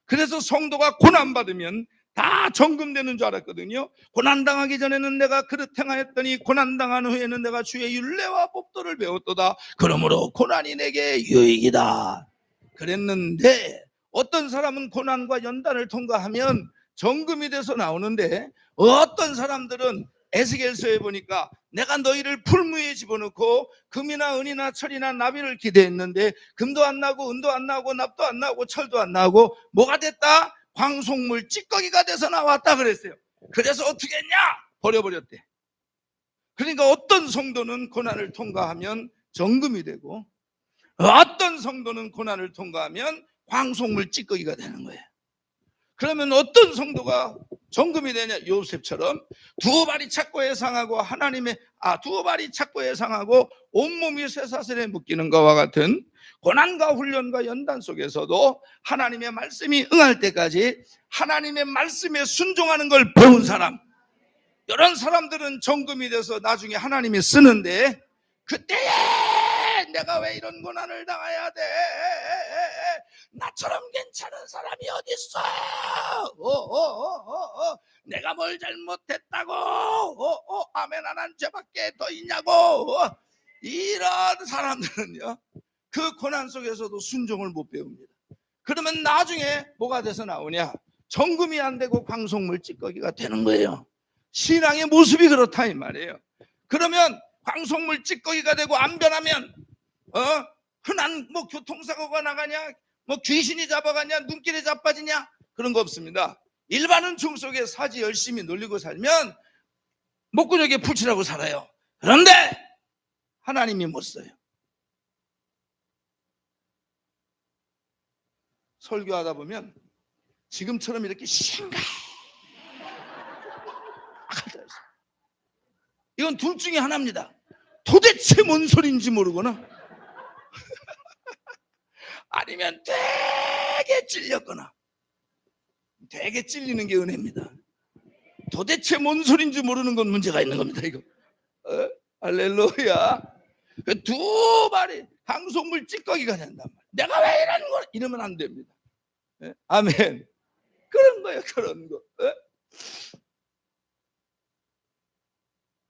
그래서 성도가 고난받으면 다 정금되는 줄 알았거든요. 고난당하기 전에는 내가 그릇 행하였더니 고난당한 후에는 내가 주의 율례와 법도를 배웠도다. 그러므로 고난이 내게 유익이다 그랬는데, 어떤 사람은 고난과 연단을 통과하면 정금이 돼서 나오는데, 어떤 사람들은 에스겔서에 보니까 내가 너희를 풀무에 집어넣고 금이나 은이나 철이나 나비를 기대했는데 금도 안 나고 은도 안 나고 납도 안 나고 철도 안 나고 뭐가 됐다? 광속물 찌꺼기가 돼서 나왔다 그랬어요. 그래서 어떻게 했냐? 버려버렸대. 그러니까 어떤 성도는 고난을 통과하면 정금이 되고, 어떤 성도는 고난을 통과하면 광속물 찌꺼기가 되는 거예요. 그러면 어떤 성도가 정금이 되냐? 요셉처럼 두 발이 착고에 상하고 두 발이 착고에 상하고 온몸이 쇠사슬에 묶이는 것과 같은 고난과 훈련과 연단 속에서도 하나님의 말씀이 응할 때까지 하나님의 말씀에 순종하는 걸 배운 사람, 이런 사람들은 정금이 돼서 나중에 하나님이 쓰는데, 그때에 내가 왜 이런 고난을 당해야 돼? 나처럼 괜찮은 사람이 어딨어? 내가 뭘 잘못했다고? 아멘 안 한 죄밖에 더 있냐고? 이런 사람들은요, 그 고난 속에서도 순종을 못 배웁니다. 그러면 나중에 뭐가 돼서 나오냐? 정금이 안 되고 광속물 찌꺼기가 되는 거예요. 신앙의 모습이 그렇다 이 말이에요. 그러면 광속물 찌꺼기가 되고 안 변하면 흔한 교통사고가 나가냐, 귀신이 잡아가냐, 눈길에 자빠지냐, 그런 거 없습니다. 일반은 중 속에 사지 열심히 놀리고 살면 목구멍에 붙이라고 살아요. 그런데 하나님이 못 써요. 설교하다 보면 지금처럼 이렇게 싱가 이건 둘 중에 하나입니다. 도대체 뭔 소리인지 모르거나 아니면 되게 찔렸거나. 되게 찔리는 게 은혜입니다. 도대체 뭔 소리인지 모르는 건 문제가 있는 겁니다. 이거 할렐루야. 두 마리 방송물 찌꺼기가 된단 말이에요. 내가 왜 이러는 거야? 이러면 안 됩니다. 아멘. 그런 거예요. 그런 거.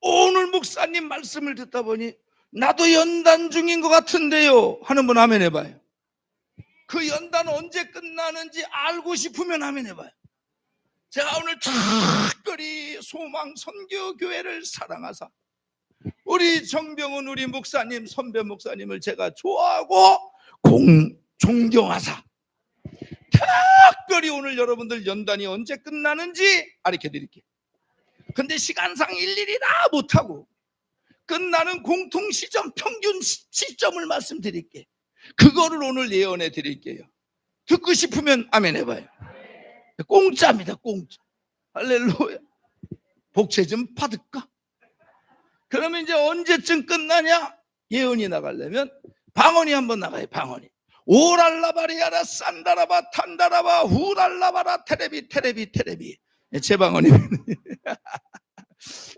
오늘 목사님 말씀을 듣다 보니 나도 연단 중인 것 같은데요 하는 분 아멘 해봐요. 그 연단 언제 끝나는지 알고 싶으면 아멘 해봐요. 제가 오늘 특별히 소망 선교교회를 사랑하사 우리 정병훈 우리 목사님 선배 목사님을 제가 좋아하고 존경하사 특별히 오늘 여러분들 연단이 언제 끝나는지 알려 드릴게요. 근데 시간상 일일이 다 못하고 끝나는 공통 시점 평균 시점을 말씀드릴게요. 그거를 오늘 예언해 드릴게요. 듣고 싶으면 아멘 해봐요. 공짜입니다. 공짜. 할렐루야. 복채 좀 받을까? 그러면 이제 언제쯤 끝나냐? 예언이 나가려면 방언이 한번 나가요. 방언이. 오랄라바리아라 산다라바 탄다라바 후랄라바라 테레비 제 방언입니다.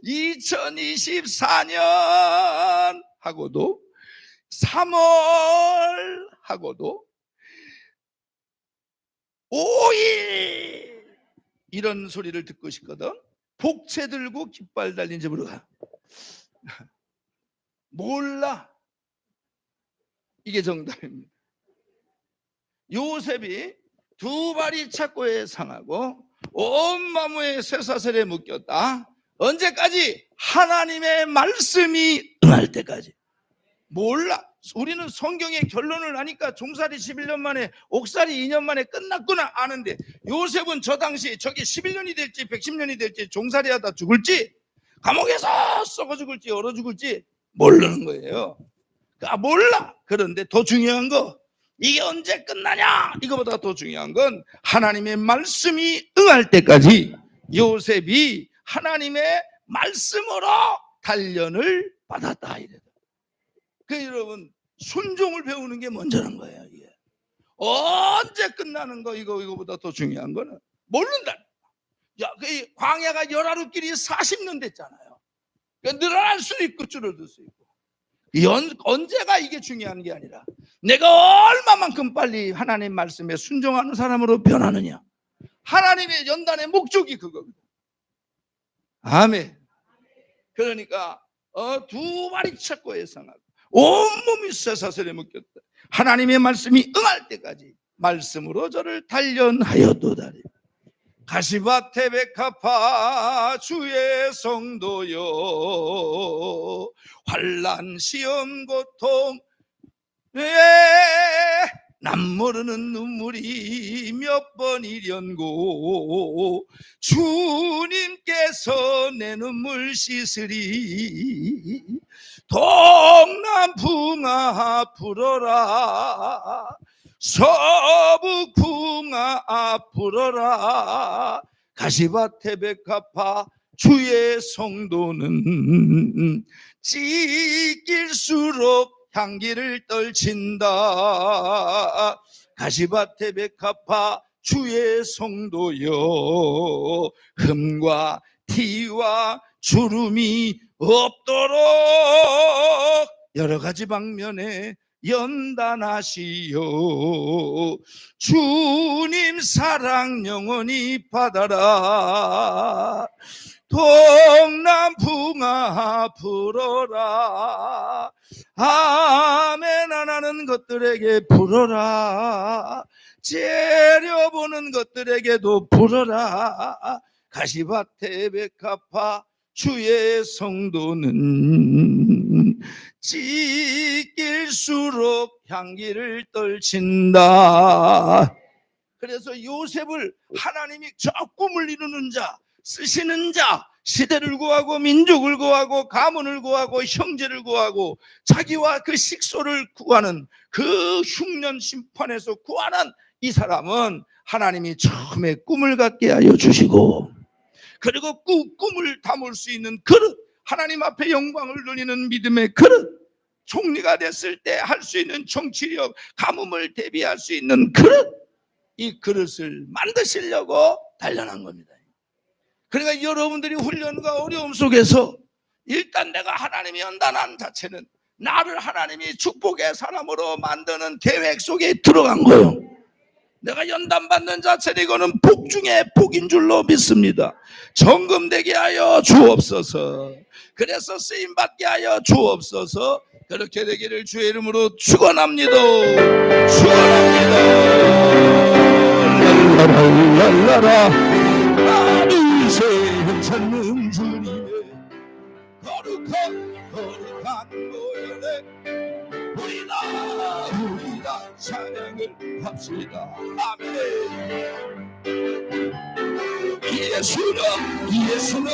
2024년 하고도 3월 하고도 5일 이런 소리를 듣고 싶거든. 복채 들고 깃발 달린 집으로 가. 몰라. 이게 정답입니다. 요셉이 두 발이 착고에 상하고 온 마무에 쇠사슬에 묶였다. 언제까지? 하나님의 말씀이 응할 때까지. 몰라. 우리는 성경의 결론을 아니까 종살이 11년 만에 옥살이 2년 만에 끝났구나 아는데 요셉은 저 당시 저게 11년이 될지 110년이 될지 종살이 하다 죽을지 감옥에서 썩어 죽을지 얼어 죽을지 모르는 거예요. 몰라. 그런데 더 중요한 거 이게 언제 끝나냐? 이거보다 더 중요한 건 하나님의 말씀이 응할 때까지 요셉이 하나님의 말씀으로 단련을 받았다. 여러분 순종을 배우는 게 먼저는 거예요. 이게. 언제 끝나는 거 이거보다 더 중요한 거는 모른다. 야, 그 광야가 열하루길이 40년 됐잖아요. 그러니까 늘어날 수도 있고 줄어들 수 있고. 언제가 이게 중요한 게 아니라 내가 얼마만큼 빨리 하나님 말씀에 순종하는 사람으로 변하느냐. 하나님의 연단의 목적이 그겁니다. 아멘. 그러니까 두 마리 착고에 상하고 온몸이 쇠사슬에 묶였다. 하나님의 말씀이 응할 때까지 말씀으로 저를 단련하였도다리. 가시밭에 백합화 주의 성도여 환난 시험 고통 남 모르는 눈물이 몇 번이련고 주님께서 내 눈물 씻으리. 동남풍아 불어라 서북풍아 불어라. 가시밭에 백합화 주의 성도는 찢길수록 향기를 떨친다. 가시밭에 백합화 주의 성도여 흠과 티와 주름이 없도록 여러 가지 방면에 연단하시오. 주님 사랑 영원히 받아라. 동남풍아 불어라. 아멘 안 하는 것들에게 불어라. 째려보는 것들에게도 불어라. 가시밭에 백합화 주의 성도는 찢길수록 향기를 떨친다. 그래서 요셉을 하나님이 저 꿈을 이루는 자, 쓰시는 자, 시대를 구하고 민족을 구하고 가문을 구하고 형제를 구하고 자기와 그 식소를 구하는 그 흉년 심판에서 구하는 이 사람은 하나님이 처음에 꿈을 갖게 하여 주시고, 그리고 그 꿈을 담을 수 있는 그릇, 하나님 앞에 영광을 돌리는 믿음의 그릇, 총리가 됐을 때 할 수 있는 정치력, 가뭄을 대비할 수 있는 그릇, 이 그릇을 만드시려고 단련한 겁니다. 그러니까 여러분들이 훈련과 어려움 속에서 일단 내가 하나님이 연단한 자체는 나를 하나님이 축복의 사람으로 만드는 계획 속에 들어간 거예요. 내가 연단받는 자체는 이거는 복 중에 복인 줄로 믿습니다. 정금되게 하여 주옵소서. 그래서 쓰임받게 하여 주옵소서. 그렇게 되기를 주의 이름으로 축원합니다. 축원합니다. 랄라라 나를 세운 찾는 주님의 거룩한 모여래 우리가 찬양을 합시다. 아멘. 예수는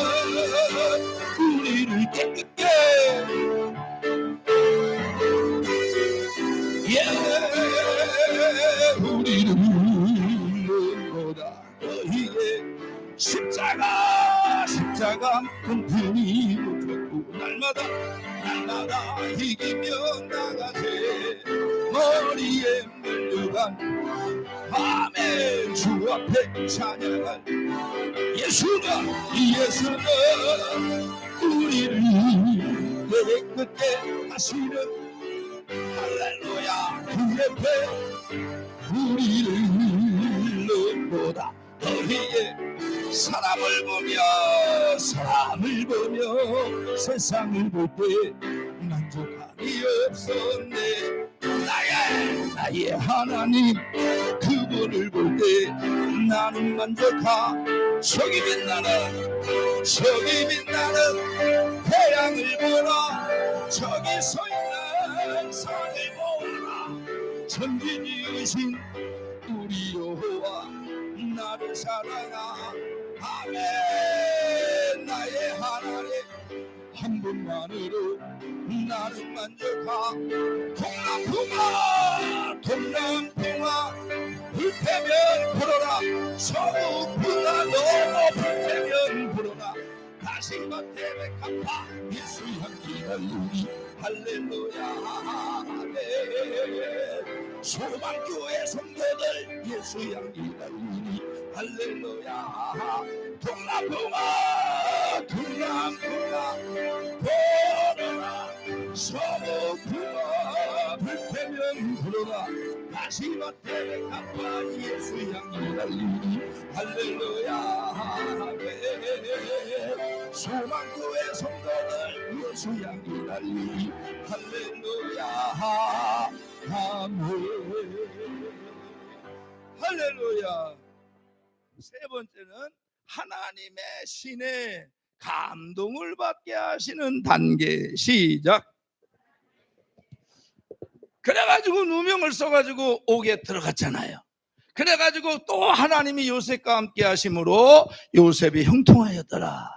우리를 깨끗게 우리를 보다 너희의 십자가 분이 못했고 날마다 이기며 나가세 머리에 물려간 밤에 주 앞에 찬양할 예수는 우리를 깨끗게 하시는 할렐루야. 그 옆에 우리를 보다 너희의 사람을 보며 세상을 볼 때 만족함이 없었네. 나의 하나님 그분을 볼 때 나는 만족하. 저기 빛나는 태양을 보라. 저기 서 있는 산을 보라. 전진이신 우리 여호와 나를 사랑하. 아멘. 나의 하나님 한 분만으로 나는 만족하. 동남풍아 불태면 불어라. 서북풍아 너무 불태면 불어라. 다시 겉에 갚아 예수 향기 날리리. 할렐루야. 아멘. 소망교회 성도들 예수 향기 날리리. 할렐루야. 동남풍아 불어라. 서북풍아 불태면 불어라. 다시 겉에 갚아 예수 향기 날리리. 할렐루야. 아멘. 소망교회 성도들 예수 향기 날리리. 할렐루야. 아멘. 할렐루야. 세 번째는 하나님의 신의 감동을 받게 하시는 단계. 시작. 그래가지고 누명을 써가지고 옥에 들어갔잖아요. 그래가지고 또 하나님이 요셉과 함께 하심으로 요셉이 형통하였더라.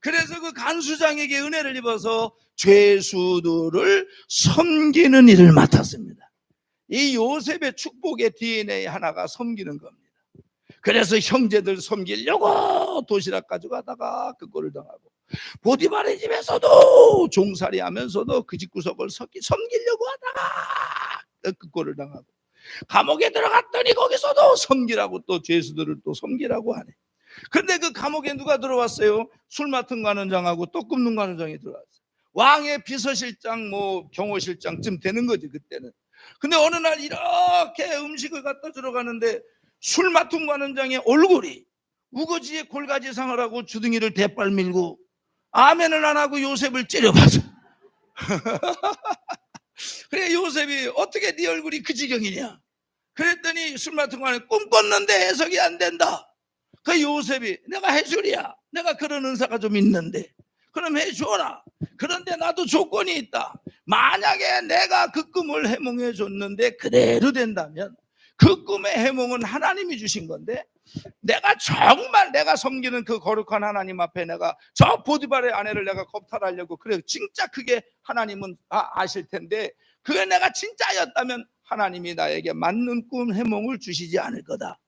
그래서 그 간수장에게 은혜를 입어서 죄수들을 섬기는 일을 맡았습니다. 이 요셉의 축복의 DNA 하나가 섬기는 겁니다. 그래서 형제들 섬기려고 도시락 가져가다가 그 꼴을 당하고, 보디발의 집에서도 종살이 하면서도 그 집구석을 섬기려고 하다가 그 꼴을 당하고, 감옥에 들어갔더니 거기서도 섬기라고 또 죄수들을 또 섬기라고 하네. 근데 그 감옥에 누가 들어왔어요? 술 맡은 관원장하고 떡 굽는 관원장이 들어왔어요. 왕의 비서실장 경호실장쯤 되는 거지 그때는. 근데 어느 날 이렇게 음식을 갖다 주러 가는데 술 맡은 관원장의 얼굴이 우거지에 골가지상을 하고 주둥이를 대빨 밀고 아멘을 안 하고 요셉을 째려봤어. 그래 요셉이 어떻게 네 얼굴이 그 지경이냐 그랬더니 술 맡은 관원이 꿈 꿨는데 해석이 안 된다. 그 요셉이 내가 해주랴. 내가 그런 은사가 좀 있는데 그럼 해주어라. 그런데 나도 조건이 있다. 만약에 내가 그 꿈을 해몽해 줬는데 그대로 된다면 그 꿈의 해몽은 하나님이 주신 건데, 내가 정말 내가 섬기는 그 거룩한 하나님 앞에 내가 저 보디발의 아내를 내가 겁탈하려고 그래, 진짜 그게 하나님은 아실 텐데, 그게 내가 진짜였다면 하나님이 나에게 맞는 꿈 해몽을 주시지 않을 거다.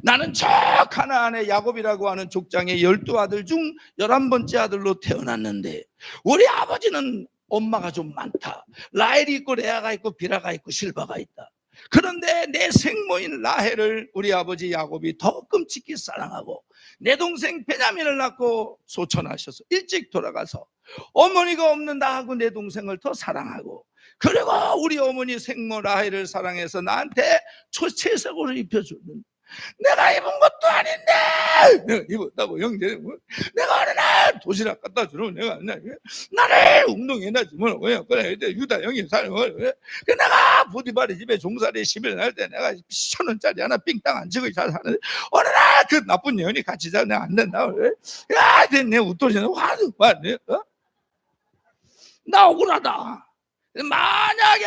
나는 저 가나안의 야곱이라고 하는 족장의 12아들 중 11번째 아들로 태어났는데, 우리 아버지는 엄마가 좀 많다. 라헬이 있고 레아가 있고 비라가 있고 실바가 있다. 그런데 내 생모인 라헬을 우리 아버지 야곱이 더 끔찍히 사랑하고, 내 동생 베냐민을 낳고 소천하셔서 일찍 돌아가서 어머니가 없는 나하고 내 동생을 더 사랑하고, 그리고 우리 어머니 생모 라헬을 사랑해서 나한테 채색옷을 입혀주는, 내가 입은 것도 아닌데 내가 입었다고 형제, 내가 어느 날 도시락 갖다 주러 내가 나를 운동해나 주면 그래 유다 형이 살고, 내가 보디발의 집에 종살이 10일 날 때 내가 1,000원짜리 하나 삥땅 안 치고 잘 사는데, 어느 날 그 나쁜 년이 같이 자면 안 된다 그래. 야, 내 웃돌이는 화도 받네. 나 억울하다. 만약에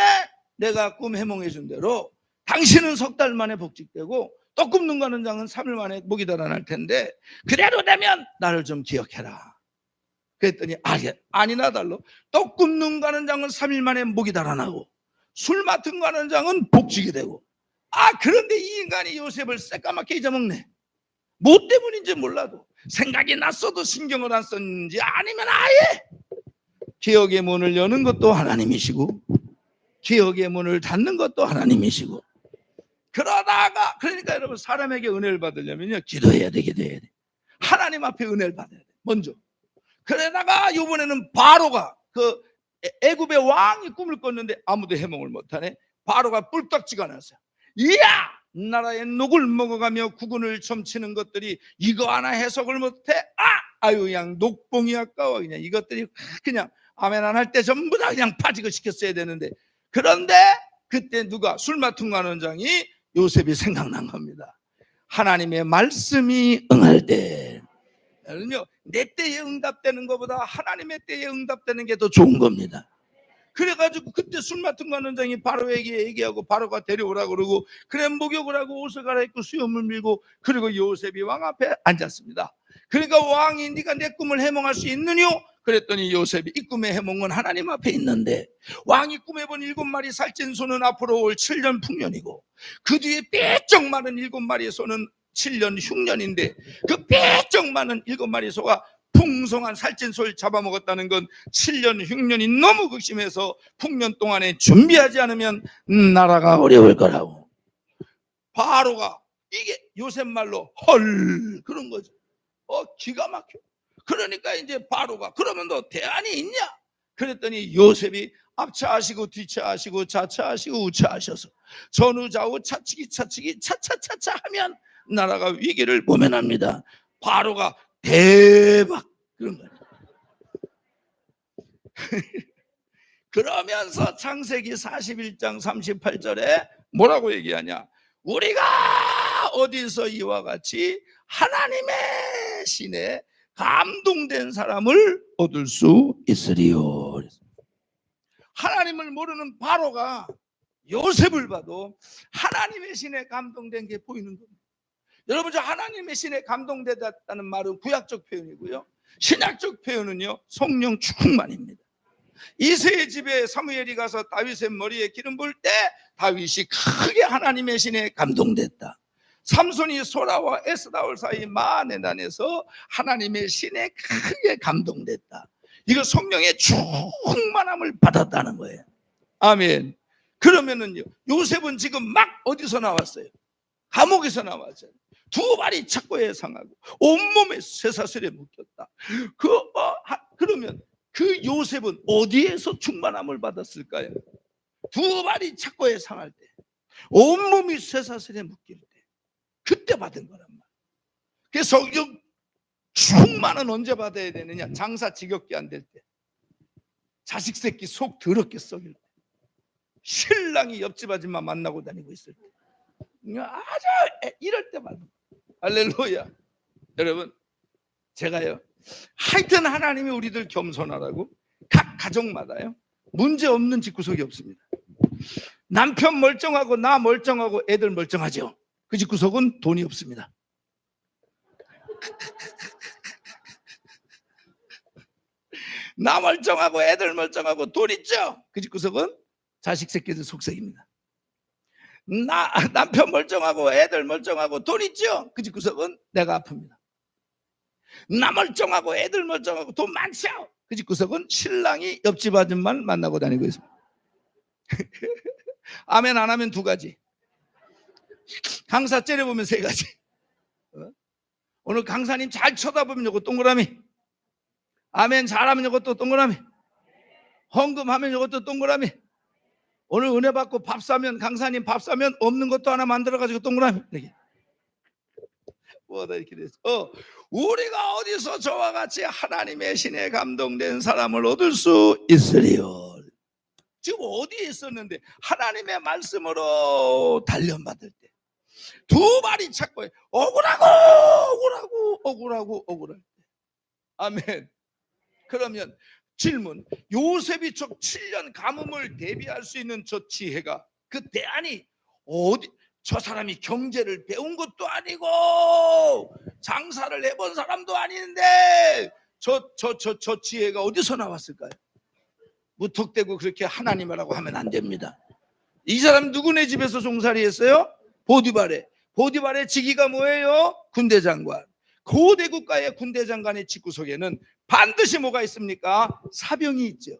내가 꿈 해몽해 준 대로 당신은 석 달 만에 복직되고 떡 굽는 가는 장은 3일 만에 목이 달아날 텐데, 그대로 되면 나를 좀 기억해라. 그랬더니 아니나 달러, 떡 굽는 가는 장은 3일 만에 목이 달아나고 술 맡은 가는 장은 복직이 되고, 그런데 이 인간이 요셉을 새까맣게 잊어먹네. 뭐 때문인지 몰라도 생각이 났어도 신경을 안 썼는지, 아니면 아예 기억의 문을 여는 것도 하나님이시고 기억의 문을 닫는 것도 하나님이시고, 그러니까 여러분, 사람에게 은혜를 받으려면요, 기도해야 돼. 하나님 앞에 은혜를 받아야 돼, 먼저. 그러다가 이번에는 바로가 그 애굽의 왕이 꿈을 꿨는데 아무도 해몽을 못하네. 바로가 뿔딱지가 났어요. 이야, 나라의 녹을 먹어가며 국군을 점치는 것들이 이거 하나 해석을 못해? 아유, 그냥 녹봉이 아까워. 그냥 이것들이 그냥 아멘 안 할 때 전부 다 그냥 파직을 시켰어야 되는데, 그런데 그때 누가 술 맡은 관원장이 요셉이 생각난 겁니다. 하나님의 말씀이 응할 때, 내 때에 응답되는 것보다 하나님의 때에 응답되는 게 더 좋은 겁니다. 그래가지고 그때 술 맡은 관원장이 바로에게 얘기하고 바로가 데려오라 그러고, 그래 목욕을 하고 옷을 갈아입고 수염을 밀고, 그리고 요셉이 왕 앞에 앉았습니다. 그러니까 왕이 네가 내 꿈을 해몽할 수 있느뇨? 그랬더니 요셉이 이 꿈의 해몽은 하나님 앞에 있는데, 왕이 꿈에 본 7마리 살찐 소는 앞으로 올 7년 풍년이고, 그 뒤에 삐쩍 마른 7마리 소는 7년 흉년인데, 그 삐쩍 마른 7마리 소가 풍성한 살찐 소를 잡아먹었다는 건 7년 흉년이 너무 극심해서 풍년 동안에 준비하지 않으면 나라가 어려울 거라고. 바로가 이게 요셉 말로 헐 그런 거죠. 기가 막혀. 그러니까 이제 바로가 그러면 너 대안이 있냐? 그랬더니 요셉이 앞차하시고 뒤차하시고 좌차하시고 우차하셔서 전후좌우 차치기 차차차차 하면 나라가 위기를 모면합니다. 바로가 대박 그런 거예요. 그러면서 창세기 41장 38절에 뭐라고 얘기하냐? 우리가 어디서 이와 같이 하나님의 신에 감동된 사람을 얻을 수 있으리요. 하나님을 모르는 바로가 요셉을 봐도 하나님의 신에 감동된 게 보이는 겁니다. 여러분, 저 하나님의 신에 감동되었다는 말은 구약적 표현이고요, 신약적 표현은요 성령 충만입니다. 이새의 집에 사무엘이 가서 다윗의 머리에 기름 부을 때 다윗이 크게 하나님의 신에 감동됐다. 삼손이 소라와 에스다올 사이 마네단에서 하나님의 신에 크게 감동됐다. 이거 성령의 충만함을 받았다는 거예요. 아멘. 그러면은요, 요셉은 지금 막 어디서 나왔어요? 감옥에서 나왔어요. 두 발이 착고에 상하고 온몸에 쇠사슬에 묶였다. 그러면 그 요셉은 어디에서 충만함을 받았을까요? 두 발이 착고에 상할 때, 온몸이 쇠사슬에 묶일 때, 그때 받은 거란 말이에요. 그래서 성령 충만은 언제 받아야 되느냐? 장사 지겹게 안 될 때, 자식 새끼 속 더럽게 썩일 때, 신랑이 옆집 아줌마 만나고 다니고 있을 때, 아주 이럴 때 받은 거예요. 할렐루야. 여러분, 제가요, 하여튼 하나님이 우리들 겸손하라고 각 가정마다요 문제 없는 집구석이 없습니다. 남편 멀쩡하고 나 멀쩡하고 애들 멀쩡하죠. 그 집 구석은 돈이 없습니다. 나 멀쩡하고 애들 멀쩡하고 돈 있죠. 그 집 구석은 자식 새끼들 속색입니다. 남편 멀쩡하고 애들 멀쩡하고 돈 있죠. 그 집 구석은 내가 아픕니다. 나 멀쩡하고 애들 멀쩡하고 돈 많죠. 그 집 구석은 신랑이 옆집 아줌마를 만나고 다니고 있습니다. 아멘 안 하면 두 가지. 강사 째려보면 세 가지. 오늘 강사님 잘 쳐다보면 요거 동그라미. 아멘 잘하면 요것도 동그라미. 헌금하면 요것도 동그라미. 오늘 은혜 받고 밥 사면 강사님 밥 사면 없는 것도 하나 만들어가지고 동그라미. 이렇게. 뭐다 이렇게 됐어. 우리가 어디서 저와 같이 하나님의 신에 감동된 사람을 얻을 수 있으리요. 지금 어디에 있었는데 하나님의 말씀으로 단련받을 때 두 발이 찾고 억울할 때. 아멘. 그러면 질문, 요셉이 저 7년 가뭄을 대비할 수 있는 저 지혜가 그 대안이 어디? 저 사람이 경제를 배운 것도 아니고 장사를 해본 사람도 아닌데 저 지혜가 어디서 나왔을까요? 무턱대고 그렇게 하나님이라고 하면 안 됩니다. 이 사람 누구네 집에서 종살이 했어요? 보디발의 직위가 뭐예요? 군대장관. 고대 국가의 군대장관의 직구석에는 반드시 뭐가 있습니까? 사병이 있죠.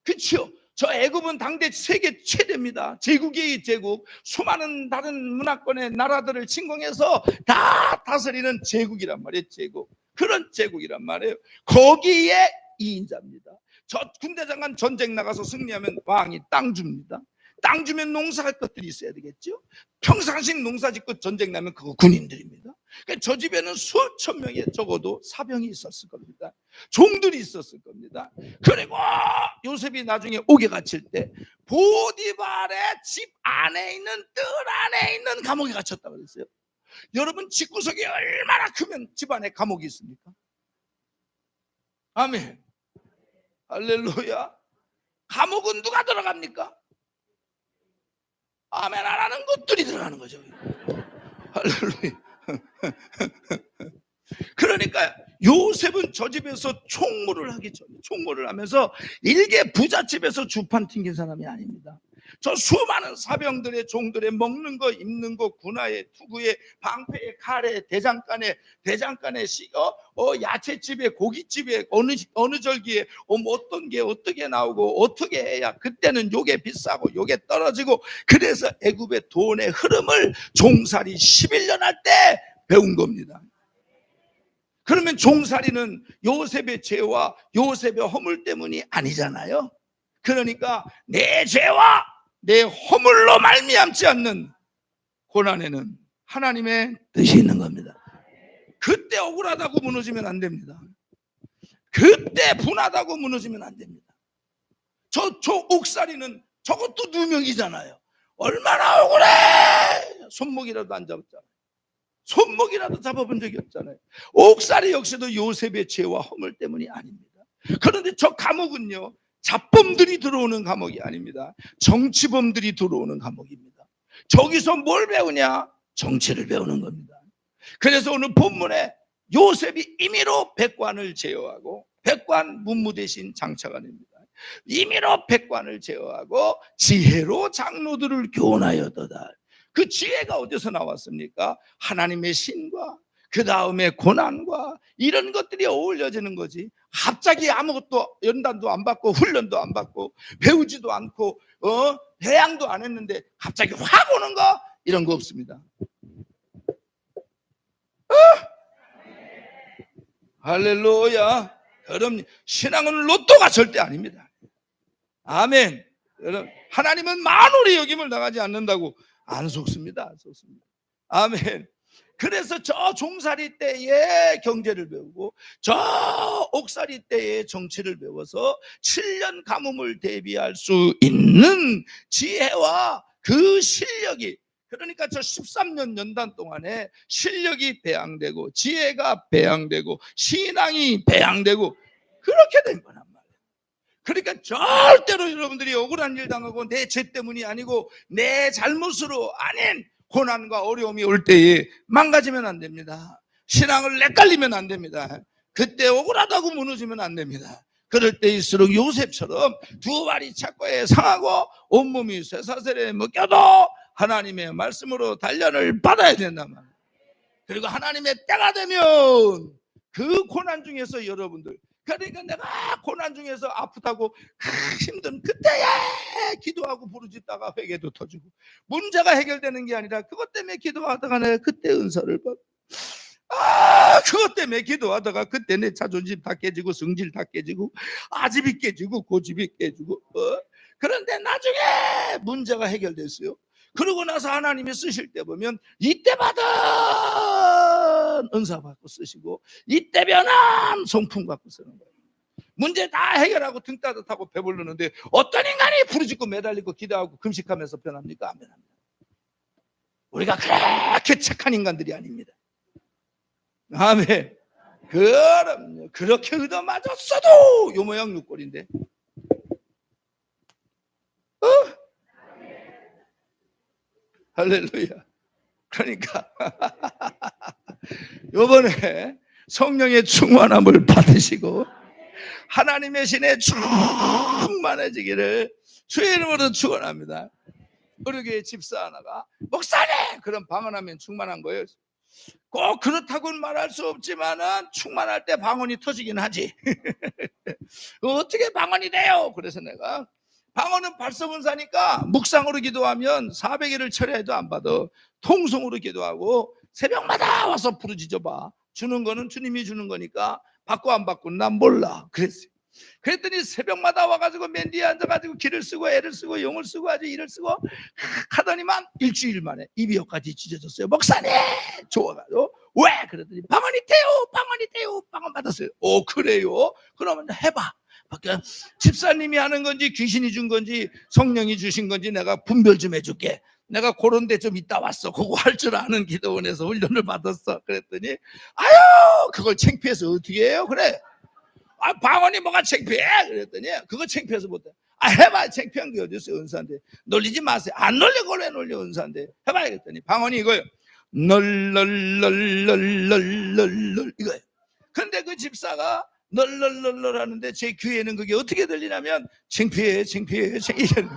그렇죠? 저 애굽은 당대 세계 최대입니다. 제국이에요, 제국. 수많은 다른 문화권의 나라들을 침공해서 다 다스리는 제국이란 말이에요, 제국. 그런 제국이란 말이에요. 거기에 2인자입니다. 저 군대장관 전쟁 나가서 승리하면 왕이 땅 줍니다. 땅 주면 농사할 것들이 있어야 되겠죠. 평상식 농사 짓고 전쟁 나면 그거 군인들입니다. 그러니까 저 집에는 수천 명의 적어도 사병이 있었을 겁니다. 종들이 있었을 겁니다. 그리고 요셉이 나중에 옥에 갇힐 때 보디발의 집 안에 있는 뜰 안에 있는 감옥에 갇혔다고 그랬어요. 여러분 집구석이 얼마나 크면 집 안에 감옥이 있습니까? 아멘. 할렐루야. 감옥은 누가 들어갑니까? 아멘 안 하는 것들이 들어가는 거죠. 할렐루야. 그러니까 요셉은 저 집에서 총무를 하기 전에 총무를 하면서 일개 부잣집에서 주판 튕긴 사람이 아닙니다. 저 수많은 사병들의 종들의 먹는 거 입는 거 군화에 투구에 방패에 칼에 대장간에 야채집에 고깃집에 어느 절기에 어떤 게 어떻게 나오고 어떻게 해야 그때는 요게 비싸고 요게 떨어지고 그래서 애굽의 돈의 흐름을 종살이 11년 할 때 배운 겁니다. 그러면 종살이는 요셉의 죄와 요셉의 허물 때문이 아니잖아요. 그러니까 내 죄와 내 허물로 말미암지 않는 고난에는 하나님의 뜻이 있는 겁니다. 그때 억울하다고 무너지면 안 됩니다. 그때 분하다고 무너지면 안 됩니다. 저 옥살이는 저것도 누명이잖아요. 얼마나 억울해. 손목이라도 안 잡았잖아요. 손목이라도 잡아본 적이 없잖아요. 옥살이 역시도 요셉의 죄와 허물 때문이 아닙니다. 그런데 저 감옥은요, 잡범들이 들어오는 감옥이 아닙니다. 정치범들이 들어오는 감옥입니다. 저기서 뭘 배우냐? 정치를 배우는 겁니다. 그래서 오늘 본문에 요셉이 임의로 백관을 제어하고 백관 문무 대신 장차가 됩니다. 임의로 백관을 제어하고 지혜로 장로들을 교훈하여도다. 그 지혜가 어디서 나왔습니까? 하나님의 신과 그 다음에 고난과 이런 것들이 어울려지는 거지. 갑자기 아무것도 연단도 안 받고 훈련도 안 받고 배우지도 않고 배양도 안 했는데 갑자기 확 오는 거 이런 거 없습니다. 할렐루야. 여러분 신앙은 로또가 절대 아닙니다. 아멘. 여러분 하나님은 만월의 여김을 나가지 않는다고 안 속습니다. 안 속습니다. 아멘. 그래서 저 종살이 때에 경제를 배우고 저 옥살이 때에 정치를 배워서 7년 가뭄을 대비할 수 있는 지혜와 그 실력이, 그러니까 저 13년 연단 동안에 실력이 배양되고 지혜가 배양되고 신앙이 배양되고 그렇게 된 거란 말이에요. 그러니까 절대로 여러분들이 억울한 일 당하고 내 죄 때문이 아니고 내 잘못으로 아닌 고난과 어려움이 올 때에 망가지면 안 됩니다. 신앙을 헷갈리면 안 됩니다. 그때 억울하다고 무너지면 안 됩니다. 그럴 때일수록 요셉처럼 두 발이 착고에 상하고 온몸이 쇠사슬에 묶여도 하나님의 말씀으로 단련을 받아야 된단 말이에요. 그리고 하나님의 때가 되면 그 고난 중에서 여러분들, 그러니까 내가 고난 중에서 아프다고 힘든 그때에 기도하고 부르짖다가 회개도 터지고, 문제가 해결되는 게 아니라 그것 때문에 기도하다가 내가 그때 은사를 받고, 그것 때문에 기도하다가 그때 내 자존심 다 깨지고 성질 다 깨지고 아집이 깨지고 고집이 깨지고 그런데 나중에 문제가 해결됐어요. 그러고 나서 하나님이 쓰실 때 보면 이때 받은 은사 받고 쓰시고 이때 변한 성품 갖고 쓰는 거예요. 문제 다 해결하고 등 따뜻하고 배부르는데 어떤 인간이 부르짖고 매달리고 기도하고 금식하면서 변합니까? 안 변합니다. 우리가 그렇게 착한 인간들이 아닙니다. 아멘. 그럼요. 그렇게 얻어맞았어도 요 모양 육골인데. 할렐루야. 그러니까 요번에 성령의 충만함을 받으시고 하나님의 신에 충만해지기를 주의 이름으로 축원합니다. 우리 교회 집사 하나가 목사님 그럼 방언하면 충만한 거예요. 꼭 그렇다고는 말할 수 없지만은 충만할 때 방언이 터지긴 하지. 어떻게 방언이 돼요? 그래서 내가 방언은 발성은사니까 묵상으로 기도하면 400일을 철야해도 안 받아. 통성으로 기도하고 새벽마다 와서 부르짖어봐. 주는 거는 주님이 주는 거니까 받고 안 받고는 난 몰라. 그랬어요. 그랬더니 새벽마다 와가지고 맨 뒤에 앉아가지고 기를 쓰고 애를 쓰고 용을 쓰고 아주 일을 쓰고 하더니만 일주일 만에 입이 여기까지 찢어졌어요. 목사님 좋아가지고 왜? 그랬더니 방언이 돼요. 방언이 돼요. 방언 받았어요. 오 그래요? 그러면 해봐. 집사님이 하는 건지 귀신이 준 건지 성령이 주신 건지 내가 분별 좀 해줄게. 내가 그런 데 좀 있다 왔어. 그거 할 줄 아는 기도원에서 훈련을 받았어. 그랬더니 아유 그걸 창피해서 어떻게 해요? 그래. 방언이 뭐가 창피해? 그랬더니 그거 창피해서 못해. 해봐. 창피한 게 어디 있어요? 은사인데. 놀리지 마세요. 안 놀리고 왜 놀려? 은사인데. 해봐. 그랬더니 방언이 이거예요. 널널널널널널 이거예요. 근데 그 집사가 널널널널 하는데 제 귀에는 그게 어떻게 들리냐면 창피해 창피해 창피해.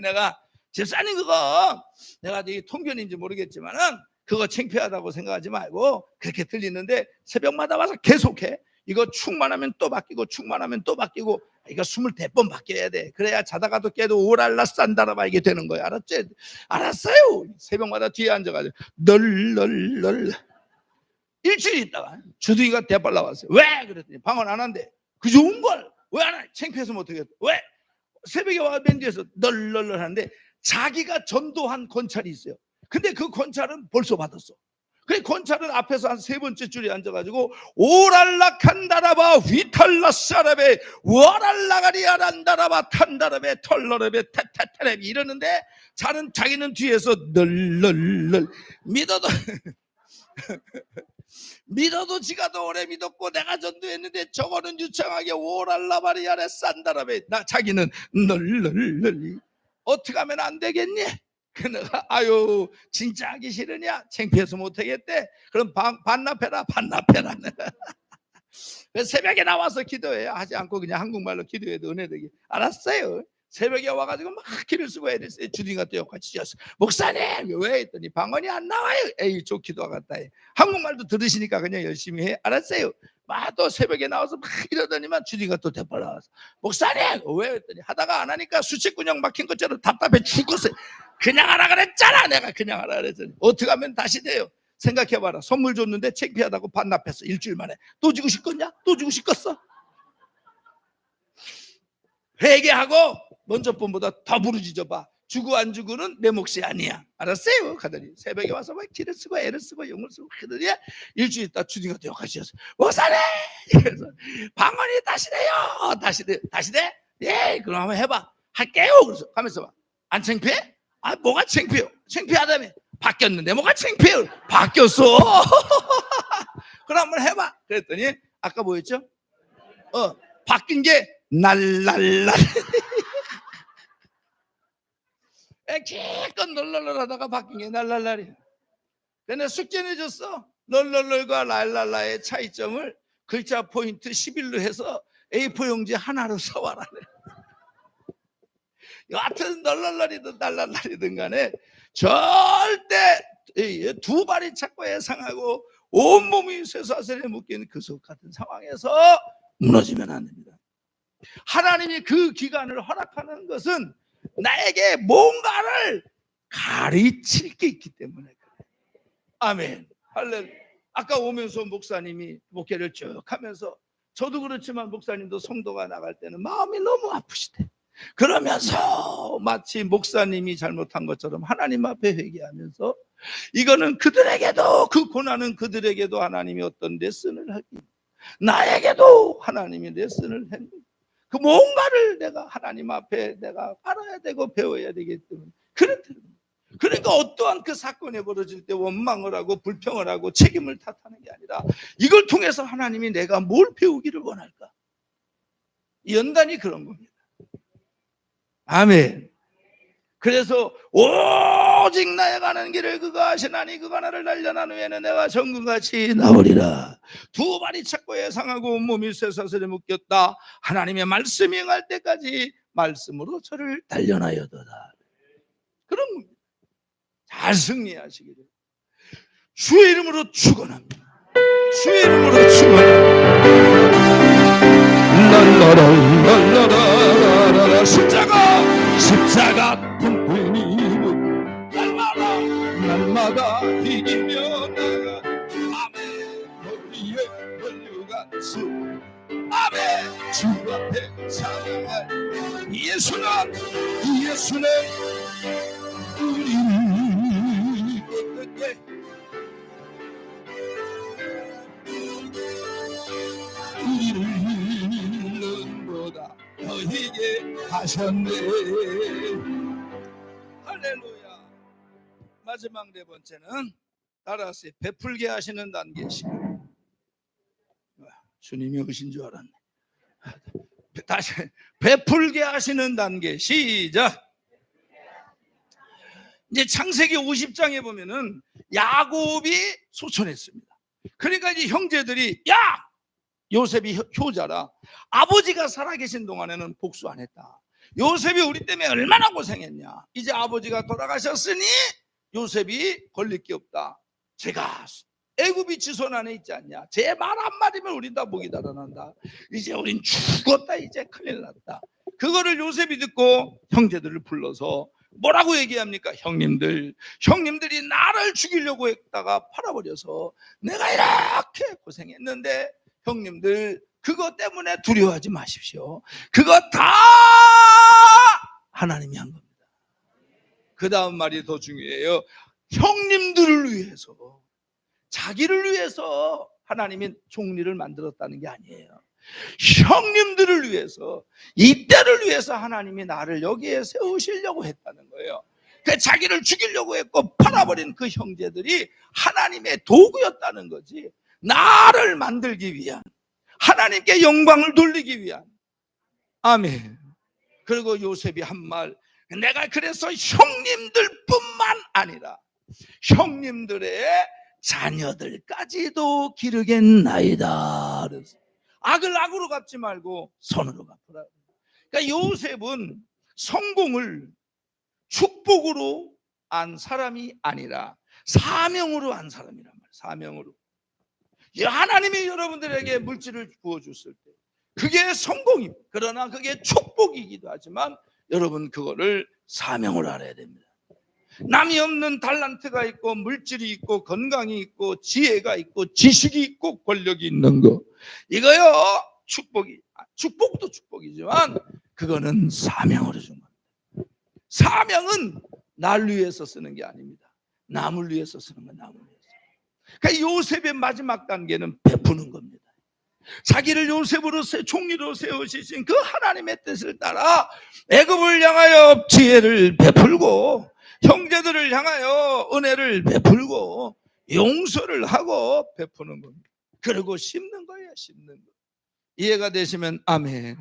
내가 집사님 그거 내가 네 통변인지 모르겠지만은 그거 창피하다고 생각하지 말고 그렇게 들리는데 새벽마다 와서 계속해. 이거 충만하면 또 바뀌고 충만하면 또 바뀌고 이거 24번 바뀌어야 돼. 그래야 자다가도 깨도 오랄라 싼다라바 이게 되는 거야. 알았지? 알았어요. 새벽마다 뒤에 앉아가지고 널널널 일주일 있다가 주둥이가 대빨 나왔어요. 왜? 그랬더니 방언 안 한대. 그 좋은 걸 왜 안 해? 창피해서 못하겠다. 왜? 새벽에 와 맨 뒤에서 널널널 하는데 자기가 전도한 권찰이 있어요. 근데 그 권찰은 벌써 받았어. 그 권찰은 앞에서 한 3번째 줄에 앉아가지고 오랄라 칸다라바 휘탈라사라베 와랄라가리아란다라바 탄다라베 털러레베 타타타레 이러는데 자기는 뒤에서 널널널 믿어도 지가 더 오래 믿었고 내가 전도했는데 저거는 유창하게 오랄라바리아레 산다라베 자기는 널널널 어떻게 하면 안 되겠니? 내가 아유 진짜 하기 싫으냐? 창피해서 못하겠대. 그럼 반납해라. 새벽에 나와서 기도해. 하지 않고 그냥 한국말로 기도해도 은혜되게. 알았어요. 새벽에 와가지고 막 기를 쓰고 애를 써요. 주둥이가 또 여기까지 찢었어. 목사님 왜? 했더니 방언이 안 나와요. 에이 저 기도하겠다. 한국말도 들으시니까 그냥 열심히 해. 알았어요. 또 새벽에 나와서 막 이러더니만 주둥이가 또 대빨 나와서 목사님 왜? 했더니 하다가 안 하니까 수치근육 막힌 것처럼 답답해 죽었어요. 그냥 하라 그랬잖아. 내가 그냥 하라 그랬더니 어떻게 하면 다시 돼요? 생각해봐라. 선물 줬는데 창피하다고 반납했어. 일주일 만에. 또 주고 싶겠냐? 또 주고 싶겠어? 회개하고 먼저 번보다 더 부르짖어봐. 주고 안 주고는 내 몫이 아니야. 알았어요? 가더니 새벽에 와서 막 기를 쓰고 애를 쓰고 용을 쓰고 하더니 일주일 있다 주둥이가 되어가셔서 목사님! 그래서 방언이 다시 돼요. 다시 돼? 예, 그럼 한번 해봐. 할게요. 그래서 가면서 봐. 안 창피해? 뭐가 창피해요? 창피하다며. 바뀌었는데 뭐가 창피해요? 바뀌었어. 그럼 한번 해봐. 그랬더니 아까 뭐였죠? 바뀐 게 날랄랄. 기껏 널널널 하다가 바뀐 게 날랄랄이야. 근데 숙제내줬어. 널널널과 랄랄라의 차이점을 글자 포인트 11로 해서 A4 용지 하나로 써와라. 여하튼 널널널이든 날랄랄이든 간에 절대 두 발이 자꾸 예상하고 온몸이 쇠사슬에 묶인 그 속 같은 상황에서 무너지면 안 됩니다. 하나님이 그 기간을 허락하는 것은 나에게 뭔가를 가르칠 게 있기 때문에 그래요. 아멘. 할렐루야. 아까 오면서 목사님이 목회를 쭉 하면서, 저도 그렇지만 목사님도 성도가 나갈 때는 마음이 너무 아프시대. 그러면서 마치 목사님이 잘못한 것처럼 하나님 앞에 회개하면서, 이거는 그들에게도, 그 고난은 그들에게도 하나님이 어떤 레슨을 하기, 나에게도 하나님이 레슨을 했는, 그 뭔가를 내가 하나님 앞에 내가 알아야 되고 배워야 되기 때문에 그렇더라고요. 그러니까 어떠한 그 사건이 벌어질 때 원망을 하고 불평을 하고 책임을 탓하는 게 아니라, 이걸 통해서 하나님이 내가 뭘 배우기를 원할까? 연단이 그런 겁니다. 아멘. 그래서 오직 나의 가는 길을 그가 아시나니 그가 나를 단련한 후에는 내가 정금같이 나오리라. 두 발이 찾고 예상하고 온몸이 쇠사슬에 묶였다. 하나님의 말씀이 응할 때까지 말씀으로 저를 단련하여도다. 그런 겁니다. 잘 승리하시기를 주의 이름으로 축원합니다. 주의 이름으로 축원합니다. 날라라 십자가 punpuni도 날마다 이기며 나가. 아멘. 머리에 걸려갔소. 아멘. 주 앞에 찬양할 예수는 우리를 눈보다 너희에게 하셨네. 할렐루야. 마지막 네 번째는 따라서 베풀게 하시는 단계시. 주님이 오신 줄 알았네. 다시 베풀게 하시는 단계. 시작. 이제 창세기 50장에 보면은 야곱이 소천했습니다. 그러니까 이제 형제들이, 야, 요셉이 효자라, 아버지가 살아계신 동안에는 복수 안 했다. 요셉이 우리 때문에 얼마나 고생했냐. 이제 아버지가 돌아가셨으니 요셉이 걸릴 게 없다. 제가 애굽이 지손 안에 있지 않냐. 제 말 한마디면 우린 다 목이 달아난다. 이제 우린 죽었다. 이제 큰일 났다. 그거를 요셉이 듣고 형제들을 불러서 뭐라고 얘기합니까? 형님들이 나를 죽이려고 했다가 팔아버려서 내가 이렇게 고생했는데, 형님들 그것 때문에 두려워하지 마십시오. 그거 다 하나님이 한 겁니다. 그 다음 말이 더 중요해요. 형님들을 위해서, 자기를 위해서 하나님이 총리를 만들었다는 게 아니에요. 형님들을 위해서, 이때를 위해서 하나님이 나를 여기에 세우시려고 했다는 거예요. 그 자기를 죽이려고 했고 팔아버린 그 형제들이 하나님의 도구였다는 거지, 나를 만들기 위한, 하나님께 영광을 돌리기 위한. 아멘. 그리고 요셉이 한 말, 내가 그래서 형님들뿐만 아니라 형님들의 자녀들까지도 기르겠나이다. 그래서 악을 악으로 갚지 말고 선으로 갚으라. 그러니까 요셉은 성공을 축복으로 안 사람이 아니라 사명으로 안 사람이란 말이에요. 사명으로. 하나님이 여러분들에게 물질을 부어줬을 때 그게 성공입니다. 그러나 그게 축복이기도 하지만 여러분 그거를 사명으로 알아야 됩니다. 남이 없는 달란트가 있고 물질이 있고 건강이 있고 지혜가 있고 지식이 있고 권력이 있는 거, 이거요 축복도 축복이지만 그거는 사명으로 준 겁니다. 사명은 날 위해서 쓰는 게 아닙니다. 남을 위해서 쓰는 건 남을 위해서. 그러니까 요셉의 마지막 단계는 베푸는 겁니다. 자기를 요셉으로 총리로 세우신 그 하나님의 뜻을 따라 애굽을 향하여 지혜를 베풀고 형제들을 향하여 은혜를 베풀고 용서를 하고 베푸는 겁니다. 그리고 심는 거예요. 심는 거. 이해가 되시면 아멘.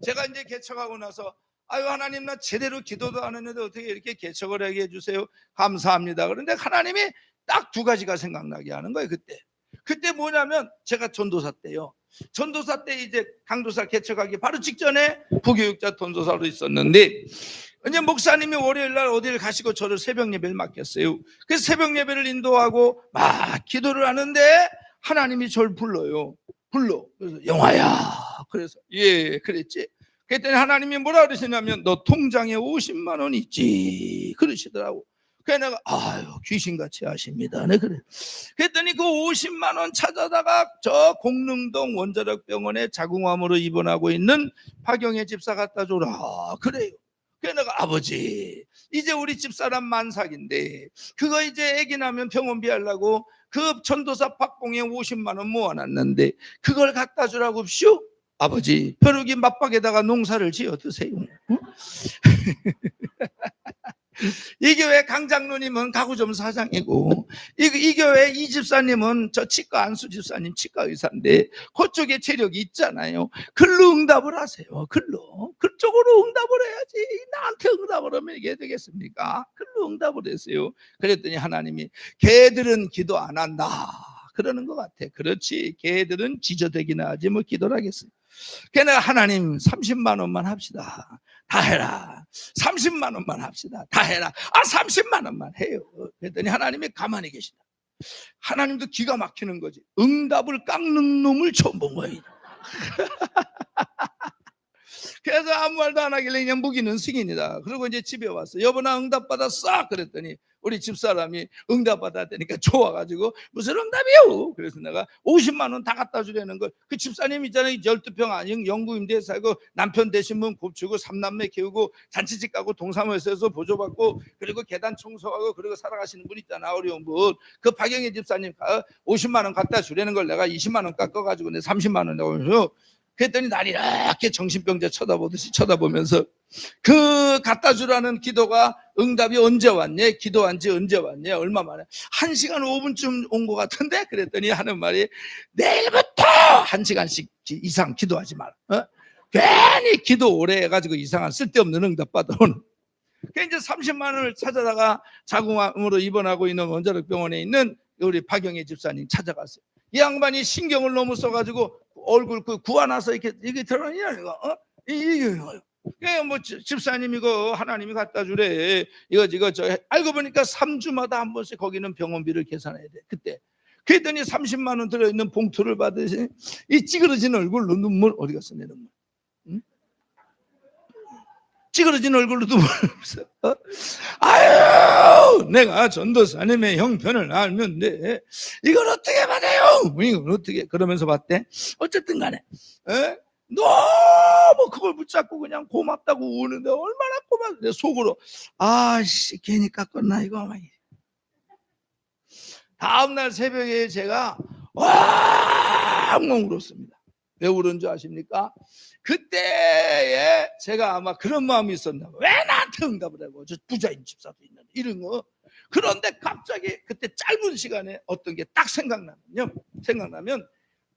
제가 이제 개척하고 나서 아유 하나님 나 제대로 기도도 안 했는데 어떻게 이렇게 개척을 하게 해주세요. 감사합니다. 그런데 하나님이 딱 두 가지가 생각나게 하는 거예요. 그때 뭐냐면 제가 전도사 때요. 전도사 때 이제 강도사 개척하기 바로 직전에 부교육자 전도사로 있었는데 이제 목사님이 월요일 날 어디를 가시고 저를 새벽 예배를 맡겼어요. 그래서 새벽 예배를 인도하고 막 기도를 하는데 하나님이 저를 불러요. 그래서 영화야. 그래서 예 그랬지. 그랬더니 하나님이 뭐라 그러시냐면 너 통장에 50만 원 있지 그러시더라고. 그래서 내가 아유 귀신같이 하십니다. 네 그래. 그랬더니 그 50만 원 찾아다가 저 공릉동 원자력 병원에 자궁암으로 입원하고 있는 박영애 집사 갖다 줘라. 그래요. 그래서 내가 아버지 이제 우리 집사람 만삭인데 그거 이제 애기 나면 병원비 하려고 그 전도사 박봉에 50만 원 모아놨는데 그걸 갖다 주라고 합시오. 아버지 벼룩이 맞박에다가 농사를 지어 드세요. 응? 이 교회 강장로님은 가구점 사장이고 이 교회 이 집사님은 저 치과 안수 집사님 치과 의사인데 그쪽에 체력이 있잖아요. 글로 응답을 하세요. 글로 그쪽으로 응답을 해야지 나한테 응답을 하면 이게 되겠습니까? 글로 응답을 했어요. 그랬더니 하나님이 걔들은 기도 안 한다 그러는 것 같아. 그렇지 걔들은 지저대기나 하지 뭐 기도를 하겠어요. 그래서 내가 하나님 30만 원만 합시다. 다 해라. 30만 원만 합시다. 다 해라. 30만 원만 해요. 그랬더니 하나님이 가만히 계시다. 하나님도 기가 막히는 거지. 응답을 깎는 놈을 처음 본 거예요. 그래서 아무 말도 안 하길래 그냥 무기는 승인이다. 그리고 이제 집에 왔어. 여보나 응답 받았어? 그랬더니 우리 집사람이 응답 받았다니까 좋아가지고 무슨 응답이요? 그래서 내가 50만 원 다 갖다 주려는 걸. 그 집사님 있잖아요. 12평 아닌 영구 임대에 살고 남편 되신 분 곱주고 3남매 키우고 잔치집 가고 동사무소에서 보조받고 그리고 계단 청소하고 그리고 살아가시는 분 있잖아. 어려운 분. 그 박영애 집사님 50만 원 갖다 주려는 걸 내가 20만 원 깎아가지고 내 30만 원 내고 그랬더니 날 이렇게 정신병자 쳐다보듯이 쳐다보면서 그 갖다 주라는 기도가 응답이 언제 왔냐? 기도한 지 언제 왔냐? 얼마 만에? 1시간 5분쯤 온 것 같은데? 그랬더니 하는 말이 내일부터 1시간씩 이상 기도하지 마라. 괜히 기도 오래 해가지고 이상한 쓸데없는 응답 받아오는. 그래서 이제 30만 원을 찾아다가 자궁암으로 입원하고 있는 원자력 병원에 있는 우리 박영애 집사님 찾아갔어요. 이 양반이 신경을 너무 써가지고 얼굴 그 구안나서 이게 드러나냐 이거 이게 뭐 집사님 이거 하나님이 갖다 주래 이거 저 알고 보니까 3주마다 한 번씩 거기는 병원비를 계산해야 돼. 그랬더니 30만 원 들어있는 봉투를 받으시 이 찌그러진 얼굴로 눈물 어디 갔어 내 눈물? 응? 찌그러진 얼굴로 눈물 아유 내가 전도사님의 형편을 알면 돼. 이걸 어떻게 받아요? 이걸 어떻게 그러면서 봤대. 어쨌든 간에 너무 그걸 붙잡고 그냥 고맙다고 우는데 얼마나 고맙대. 속으로 아씨 괜히 깎았나 이거. 다음날 새벽에 제가 왕왕 울었습니다. 왜 울은 줄 아십니까? 그때에 제가 아마 그런 마음이 있었나 봐. 왜 나한테 응답을 하고 저 부자인 집사도 있는데 이런 거. 그런데 갑자기 그때 짧은 시간에 어떤 게 딱 생각나면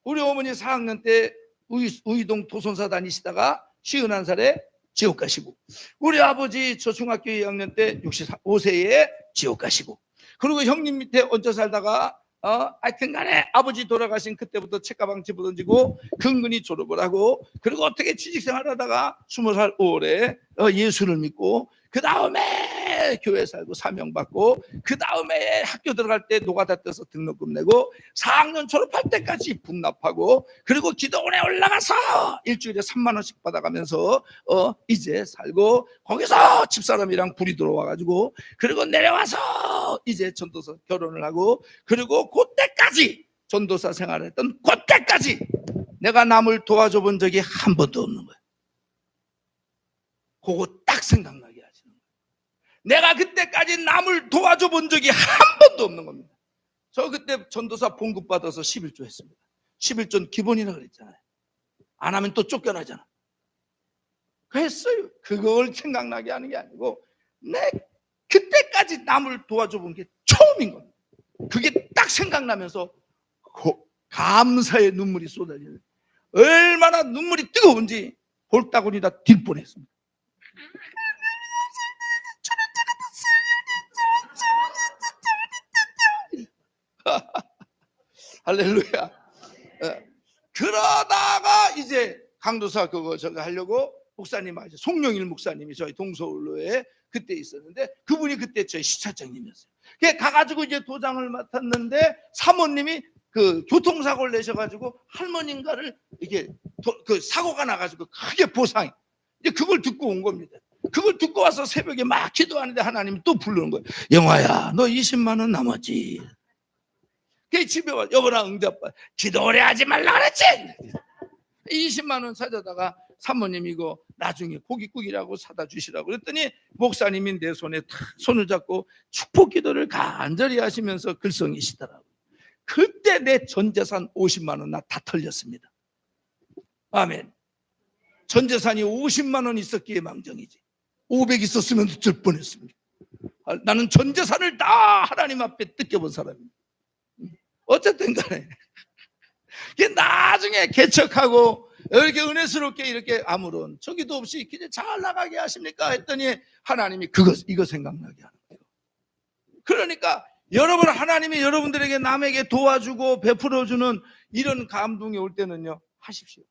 우리 어머니 4학년 때 우이동 도선사 다니시다가 51살에 지옥 가시고 우리 아버지 저 중학교 2학년 때 65세에 지옥 가시고 그리고 형님 밑에 얹혀 살다가 하여튼 간에 아버지 돌아가신 그때부터 책가방 집어던지고 근근히 졸업을 하고 그리고 어떻게 취직생활 하다가 20살 5월에 예수를 믿고 그 다음에 교회 살고 사명받고 그 다음에 학교 들어갈 때 노가다 떼서 등록금 내고 4학년 졸업할 때까지 분납하고 그리고 기도원에 올라가서 일주일에 3만 원씩 받아가면서 이제 살고 거기서 집사람이랑 불이 들어와가지고 그리고 내려와서 이제 전도사 결혼을 하고 그리고 그때까지 전도사 생활했던 그때까지 내가 남을 도와줘 본 적이 한 번도 없는 거예요. 그거 딱 생각나게 하시는 거예요. 내가 그때까지 남을 도와줘 본 적이 한 번도 없는 겁니다. 저 그때 전도사 봉급 받아서 11조 했습니다. 11조는 기본이라 그랬잖아요. 안 하면 또 쫓겨나잖아. 했어요. 그걸 생각나게 하는 게 아니고 내 그때까지 남을 도와줘 본 게 처음인 겁니다. 그게 딱 생각나면서 감사의 눈물이 쏟아지는 얼마나 눈물이 뜨거운지 볼따구니 다 딜 뻔했습니다. 할렐루야. 그러다가 이제 강도사 저거 하려고 목사님 아주 송영일 목사님이 저희 동서울로에 그때 있었는데 그분이 그때 저희 시차장님이었어요. 가가지고 이제 도장을 맡았는데 사모님이 그 교통사고를 내셔가지고 할머니인가를 이게 그 사고가 나가지고 크게 보상. 이제 그걸 듣고 온 겁니다. 그걸 듣고 와서 새벽에 막 기도하는데 하나님이 또 부르는 거예요. 영화야, 너 20만 원 남았지. 집에 와 여보랑 응답받 기도 오래 하지 말라 그랬지. 20만 원 찾아다가 사모님 이거 나중에 고깃국이라고 사다 주시라고 그랬더니 목사님이 내 손에 탁 손을 잡고 축복 기도를 간절히 하시면서 글썽이시더라고요. 그때 내 전 재산 50만 원 나 다 털렸습니다. 아멘. 전 재산이 50만 원 있었기에 망정이지 500 있었으면 어쩔 뻔했습니다. 나는 전 재산을 다 하나님 앞에 뜯겨본 사람입니다. 어쨌든 간에 나중에 개척하고 이렇게 은혜스럽게 이렇게 아무런 저기도 없이 그냥 잘 나가게 하십니까 했더니 하나님이 이거 생각나게 하는 거예요. 그러니까 여러분 하나님이 여러분들에게 남에게 도와주고 베풀어주는 이런 감동이 올 때는요 하십시오.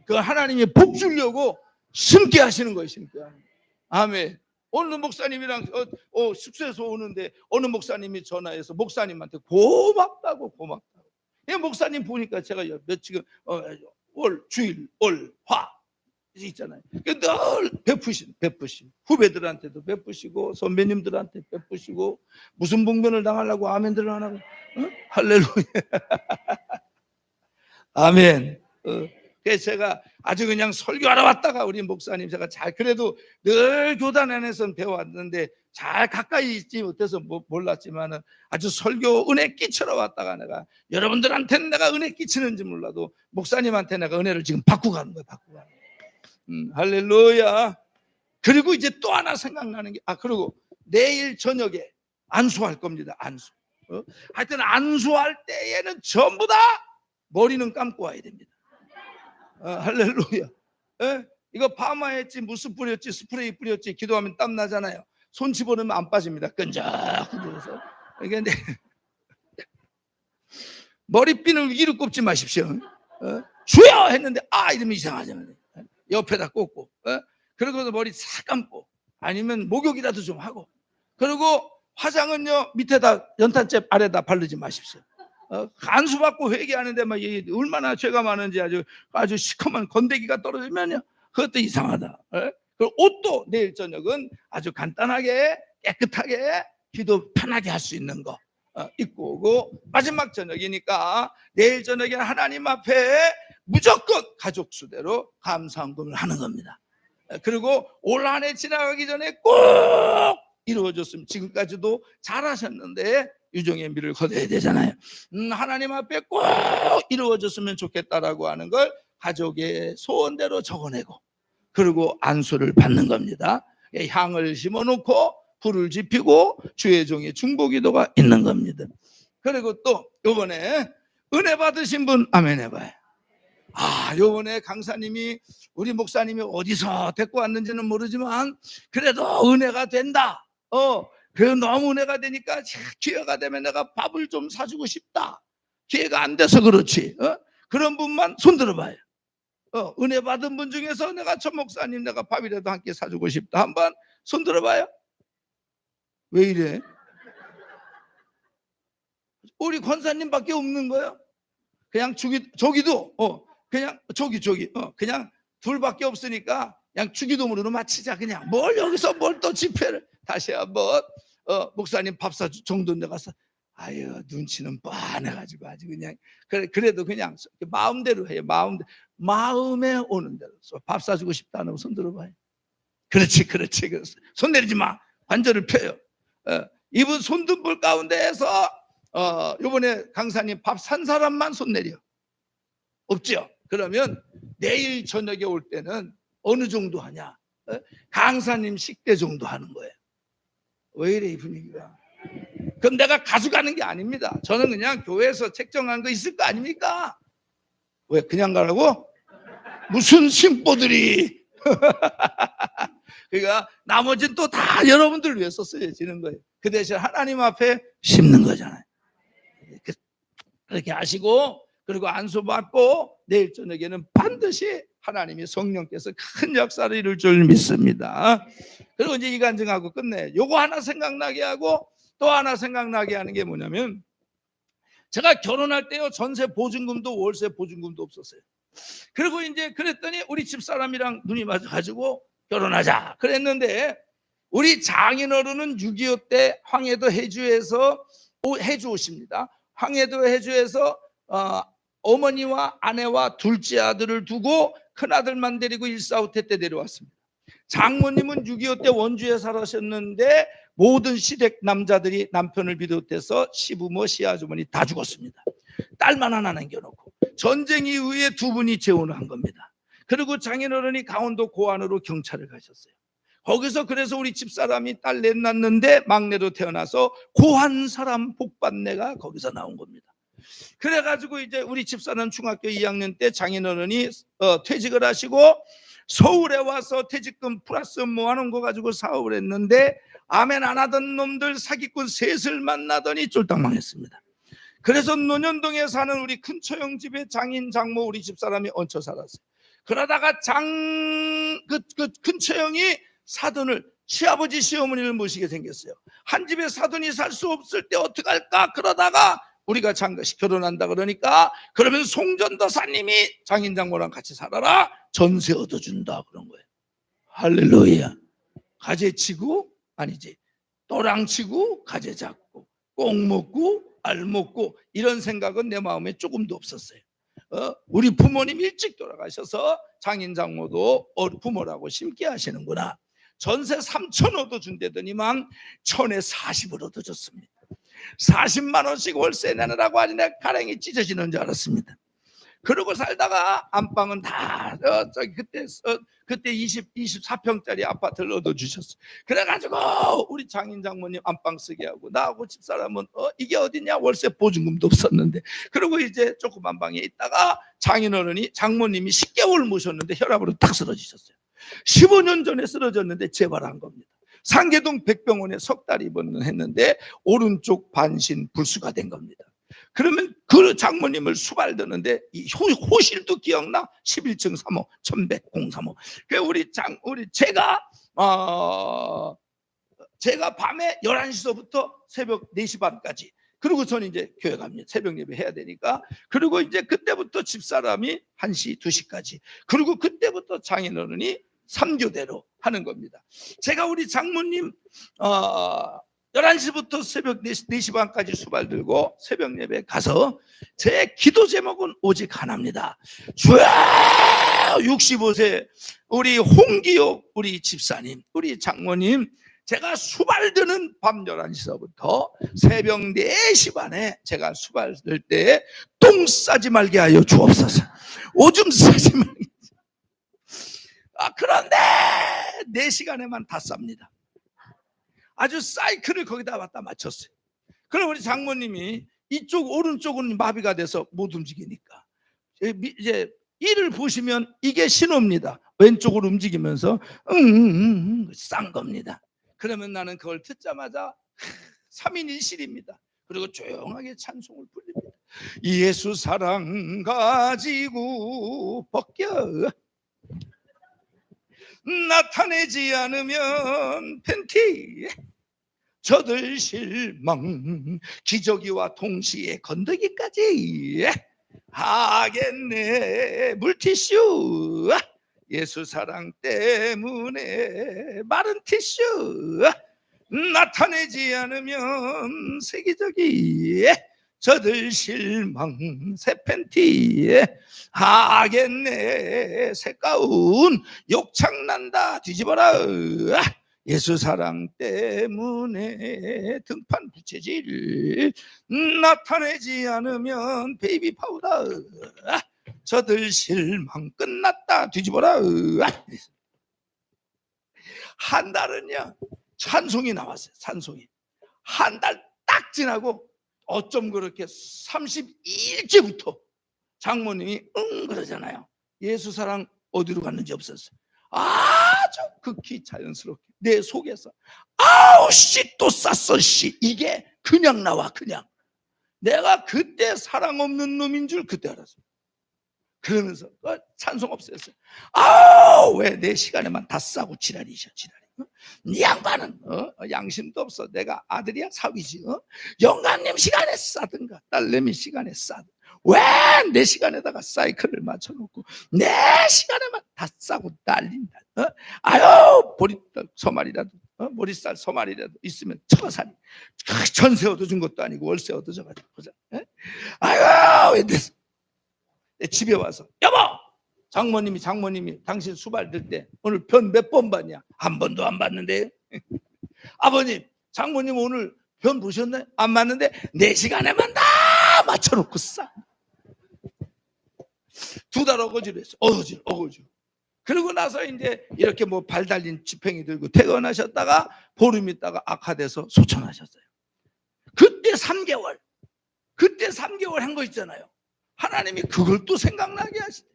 그 하나님이 복 주려고 심게 하시는 거예요. 심게 하는 거예요. 아멘. 오늘 목사님이랑 숙소에서 오는데 어느 목사님이 전화해서 목사님한테 고맙다고. 목사님 보니까 제가 지금 월 주일 화 있잖아요. 늘 베푸신 후배들한테도 베푸시고 선배님들한테 베푸시고 무슨 봉변을 당하려고 아멘들을 안 하고 할렐루야. 아멘. 그래서 제가 아주 그냥 설교하러 왔다가 우리 목사님 제가 그래도 늘 교단 안에서는 배워왔는데 잘 가까이 있지 못해서 몰랐지만은 아주 설교 은혜 끼치러 왔다가 내가 여러분들한테는 내가 은혜 끼치는지 몰라도 목사님한테 내가 은혜를 지금 받고 가는 거예요. 받고 가는 거예요. 할렐루야. 그리고 이제 또 하나 생각나는 게 그리고 내일 저녁에 안수할 겁니다. 안수. 하여튼 안수할 때에는 전부 다 머리는 감고 와야 됩니다. 할렐루야. 이거 파마했지 무슨 뿌렸지 스프레이 뿌렸지 기도하면 땀 나잖아요. 손 집어넣으면 안 빠집니다. 끈적끈적해서. 근데 머리핀을 위로 꼽지 마십시오. 주여 했는데 이러면 이상하잖아요. 옆에다 꽂고 그러고서 머리 싹 감고 아니면 목욕이라도 좀 하고 그리고 화장은요 밑에다 연탄재 아래다 바르지 마십시오. 간수받고 회개하는데 막 얼마나 죄가 많은지 아주 시커먼 건더기가 떨어지면요 그것도 이상하다. 그리고 옷도 내일 저녁은 아주 간단하게 깨끗하게 기도 편하게 할 수 있는 거 입고 오고 마지막 저녁이니까 내일 저녁에 하나님 앞에 무조건 가족 수대로 감사헌금을 하는 겁니다. 그리고 올 한 해 지나가기 전에 꼭 이루어졌으면 지금까지도 잘하셨는데 유종의 미를 거둬야 되잖아요. 하나님 앞에 꼭 이루어졌으면 좋겠다라고 하는 걸 가족의 소원대로 적어내고 그리고 안수를 받는 겁니다. 향을 심어놓고 불을 지피고 주의 종의 중보기도가 있는 겁니다. 그리고 또 요번에 은혜 받으신 분 아멘 해봐요. 요번에 강사님이 우리 목사님이 어디서 데리고 왔는지는 모르지만 그래도 은혜가 된다. 그래도 너무 은혜가 되니까 기회가 되면 내가 밥을 좀 사주고 싶다. 기회가 안 돼서 그렇지. 그런 분만 손 들어봐요. 은혜 받은 분 중에서 내가 저 목사님 내가 밥이라도 함께 사주고 싶다. 한번 손 들어봐요. 왜 이래? 우리 권사님밖에 없는 거예요. 그냥 저기도 그냥 저기 그냥 둘밖에 없으니까 그냥 주기도문으로 마치자. 그냥 뭘 여기서 뭘 또 집회를 다시 한번 목사님 밥 사주 정도 내가서 눈치는 뻔해가지고 아주 그냥 그래도 그냥 마음대로 해요. 마음에 오는 대로 밥 사주고 싶다는 손 들어봐요. 그렇지. 손 내리지 마. 관절을 펴요. 이분 손등불 가운데에서 요번에 강사님 밥 산 사람만 손 내려. 없죠? 그러면 내일 저녁에 올 때는 어느 정도 하냐? 강사님 식대 정도 하는 거예요. 왜 이래 이 분위기가? 그럼 내가 가져가는 게 아닙니다. 저는 그냥 교회에서 책정한 거 있을 거 아닙니까? 왜 그냥 가라고? 무슨 심보들이. 그러니까 나머지는 또 다 여러분들 위해서 쓰여지는 거예요. 그 대신 하나님 앞에 심는 거잖아요. 그렇게 하시고, 그리고 안수 받고 내일 저녁에는 반드시 하나님이 성령께서 큰 역사를 이룰 줄 믿습니다. 그리고 이제 이 간증하고 끝내. 요거 하나 생각나게 하고 또 하나 생각나게 하는 게 뭐냐면, 제가 결혼할 때요, 전세 보증금도 월세 보증금도 없었어요. 그리고 이제 그랬더니 우리 집사람이랑 눈이 맞아가지고 결혼하자 그랬는데, 우리 장인어른은 6.25 때 황해도 해주에서 해주 오십니다. 황해도 해주에서 어머니와 아내와 둘째 아들을 두고 큰아들만 데리고 145태 때 내려왔습니다. 장모님은 6.25 때 원주에 살았었는데 모든 시댁 남자들이 남편을 비롯해서 시부모 시아주머니 다 죽었습니다. 딸만 하나 남겨놓고 전쟁 이후에 두 분이 재혼을 한 겁니다. 그리고 장인어른이 강원도 고안으로 경찰을 가셨어요. 거기서 그래서 우리 집사람이 딸 넷 낳는데 막내로 태어나서 고한 사람 복받네가 거기서 나온 겁니다. 그래가지고 이제 우리 집사람 중학교 2학년 때 장인어른이 퇴직을 하시고 서울에 와서 퇴직금 플러스 모아놓은 거 가지고 사업을 했는데, 아멘 안 하던 놈들 사기꾼 셋을 만나더니 쫄딱 망했습니다. 그래서 논현동에 사는 우리 큰처형 집에 장인 장모 우리 집사람이 얹혀 살았어요. 그러다가 큰처형이 사돈을, 시아버지 시어머니를 모시게 생겼어요. 한 집에 사돈이 살 수 없을 때 어떡할까 그러다가 우리가 장가시 결혼한다 그러니까, 그러면 송전도사님이 장인 장모랑 같이 살아라, 전세 얻어준다 그런 거예요. 할렐루야. 가재 치고, 아니지, 또랑 치고 가재 잡고 꼭 먹고 알 먹고 이런 생각은 내 마음에 조금도 없었어요. 우리 부모님 일찍 돌아가셔서 장인 장모도 부모라고 심게 하시는구나. 전세 3천 얻어준다더니만 1,000에 40을 얻어줬습니다. 40만 원씩 월세 내느라고 아주 내가 가랭이 찢어지는 줄 알았습니다. 그러고 살다가 안방은 다 그때 24평짜리 아파트를 얻어주셨어요. 그래가지고 우리 장인 장모님 안방 쓰게 하고 나하고 집사람은 이게 어디냐, 월세 보증금도 없었는데. 그리고 이제 조그만 방에 있다가 장인어른이 장모님이 10개월 모셨는데 혈압으로 딱 쓰러지셨어요. 15년 전에 쓰러졌는데 재발한 겁니다. 상계동 백병원에 석 달 입원했는데 오른쪽 반신 불수가 된 겁니다. 그러면 그 장모님을 수발드는데 이 호실도 기억나? 11층 3호 1100-035. 제가 밤에 11시서부터 새벽 4시 반까지, 그리고 저는 이제 교회 갑니다. 새벽 예배 해야 되니까. 그리고 이제 그때부터 집사람이 1시 2시까지, 그리고 그때부터 장인어른이 3교대로 하는 겁니다. 제가 우리 장모님 11시부터 새벽 4시 반까지 수발 들고 새벽 예배 가서 제 기도 제목은 오직 하나입니다. 주여, 65세 우리 홍기옥 우리 집사님, 우리 장모님, 제가 수발 드는 밤 11시서부터 새벽 4시 반에 제가 수발 들 때 똥 싸지 말게 하여 주옵소서. 오줌 싸지 말게. 그런데 4시간에만 다 쌉니다. 아주 사이클을 거기다 갖다 맞췄어요. 그럼 우리 장모님이 이쪽 오른쪽은 마비가 돼서 못 움직이니까 이제 이를 보시면 이게 신호입니다. 왼쪽으로 움직이면서 싼 겁니다. 그러면 나는 그걸 듣자마자 3인 1실입니다. 그리고 조용하게 찬송을 부릅니다. 예수 사랑 가지고 벗겨 나타내지 않으면 팬티 저들 실망 기저귀와 동시에 건더기까지 하겠네. 물티슈 예수 사랑 때문에 마른 티슈 나타내지 않으면 세기저귀 저들 실망 새 팬티에 하겠네. 새 가운 욕창난다 뒤집어라. 예수 사랑 때문에 등판 부채질 나타내지 않으면 베이비 파우더 저들 실망 끝났다 뒤집어라. 한 달은요 찬송이 나왔어요. 찬송이 한 달 딱 지나고 어쩜 그렇게 32일째부터 장모님이 그러잖아요. 예수 사랑 어디로 갔는지 없었어요. 아주 극히 자연스럽게 내 속에서 아우 씨 또 쌌어 씨 이게 그냥 나와. 그냥 내가 그때 사랑 없는 놈인 줄 그때 알았어요. 그러면서 찬송 없었어요. 아우 왜 내 시간에만 다 싸고 지랄이셔 지랄이. 이 양반은 양심도 없어. 내가 아들이야 사위지. 영감님 시간에 싸든가 딸내미 시간에 싸든 왜 내 시간에다가 사이클을 맞춰놓고 내 시간에만 다 싸고 난린다. 아유 보리쌀 소말이라도 머리쌀 소말이라도 있으면 처살이 전세 얻어준 것도 아니고 월세 얻어줘가지고 보자. 아유 내 집에 와서 여보 장모님이 당신 수발 들 때 오늘 변 몇 번 봤냐? 한 번도 안 봤는데. 아버님 장모님 오늘 변 보셨나요? 안 봤는데 내 시간에만 다 맞춰놓고 싸. 2달 어거지로 했어. 어거지. 그러고 나서 이제 이렇게 뭐 발 달린 지팽이 들고 퇴근하셨다가 보름 있다가 악화돼서 소천하셨어요. 그때 3개월 한 거 있잖아요. 하나님이 그걸 또 생각나게 하시대.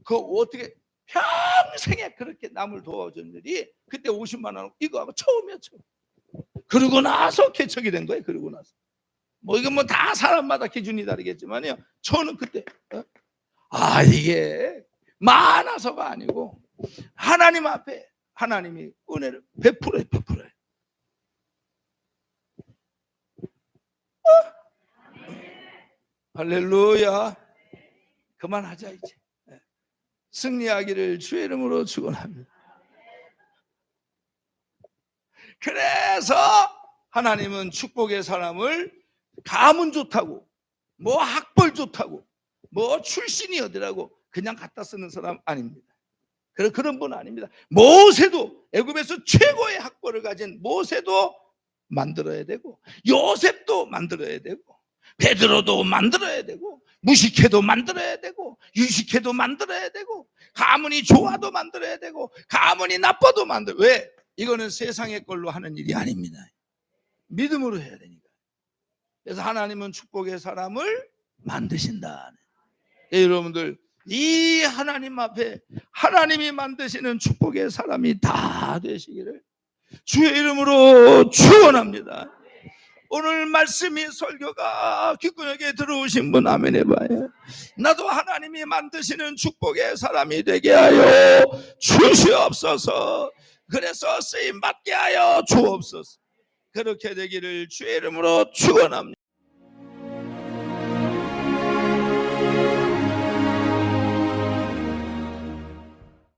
그거 어떻게 평생에 그렇게 남을 도와준 일이 그때 50만 원 이거하고 처음이야. 그러고 나서 개척이 된 거예요. 그러고 나서 뭐 이건 뭐 다 사람마다 기준이 다르겠지만요. 저는 그때 이게 많아서가 아니고 하나님 앞에 하나님이 은혜를 베풀어요. 할렐루야. 그만하자 이제. 승리하기를 주의 이름으로 축원합니다. 그래서 하나님은 축복의 사람을 가문 좋다고 뭐 학벌 좋다고 뭐 출신이 어디라고 그냥 갖다 쓰는 사람 아닙니다. 그런 분 아닙니다. 모세도 애굽에서 최고의 학벌을 가진 모세도 만들어야 되고 요셉도 만들어야 되고 베드로도 만들어야 되고 무식해도 만들어야 되고 유식해도 만들어야 되고 가문이 좋아도 만들어야 되고 가문이 나빠도 왜? 이거는 세상의 걸로 하는 일이 아닙니다. 믿음으로 해야 되니까. 그래서 하나님은 축복의 사람을 만드신다. 여러분들 이 하나님 앞에 하나님이 만드시는 축복의 사람이 다 되시기를 주의 이름으로 축원합니다. 오늘 말씀이 설교가 귓구녕에 들어오신 분 아멘 해봐요. 나도 하나님이 만드시는 축복의 사람이 되게 하여 주시옵소서. 그래서 쓰임 받게 하여 주옵소서. 그렇게 되기를 주의 이름으로 축원합니다.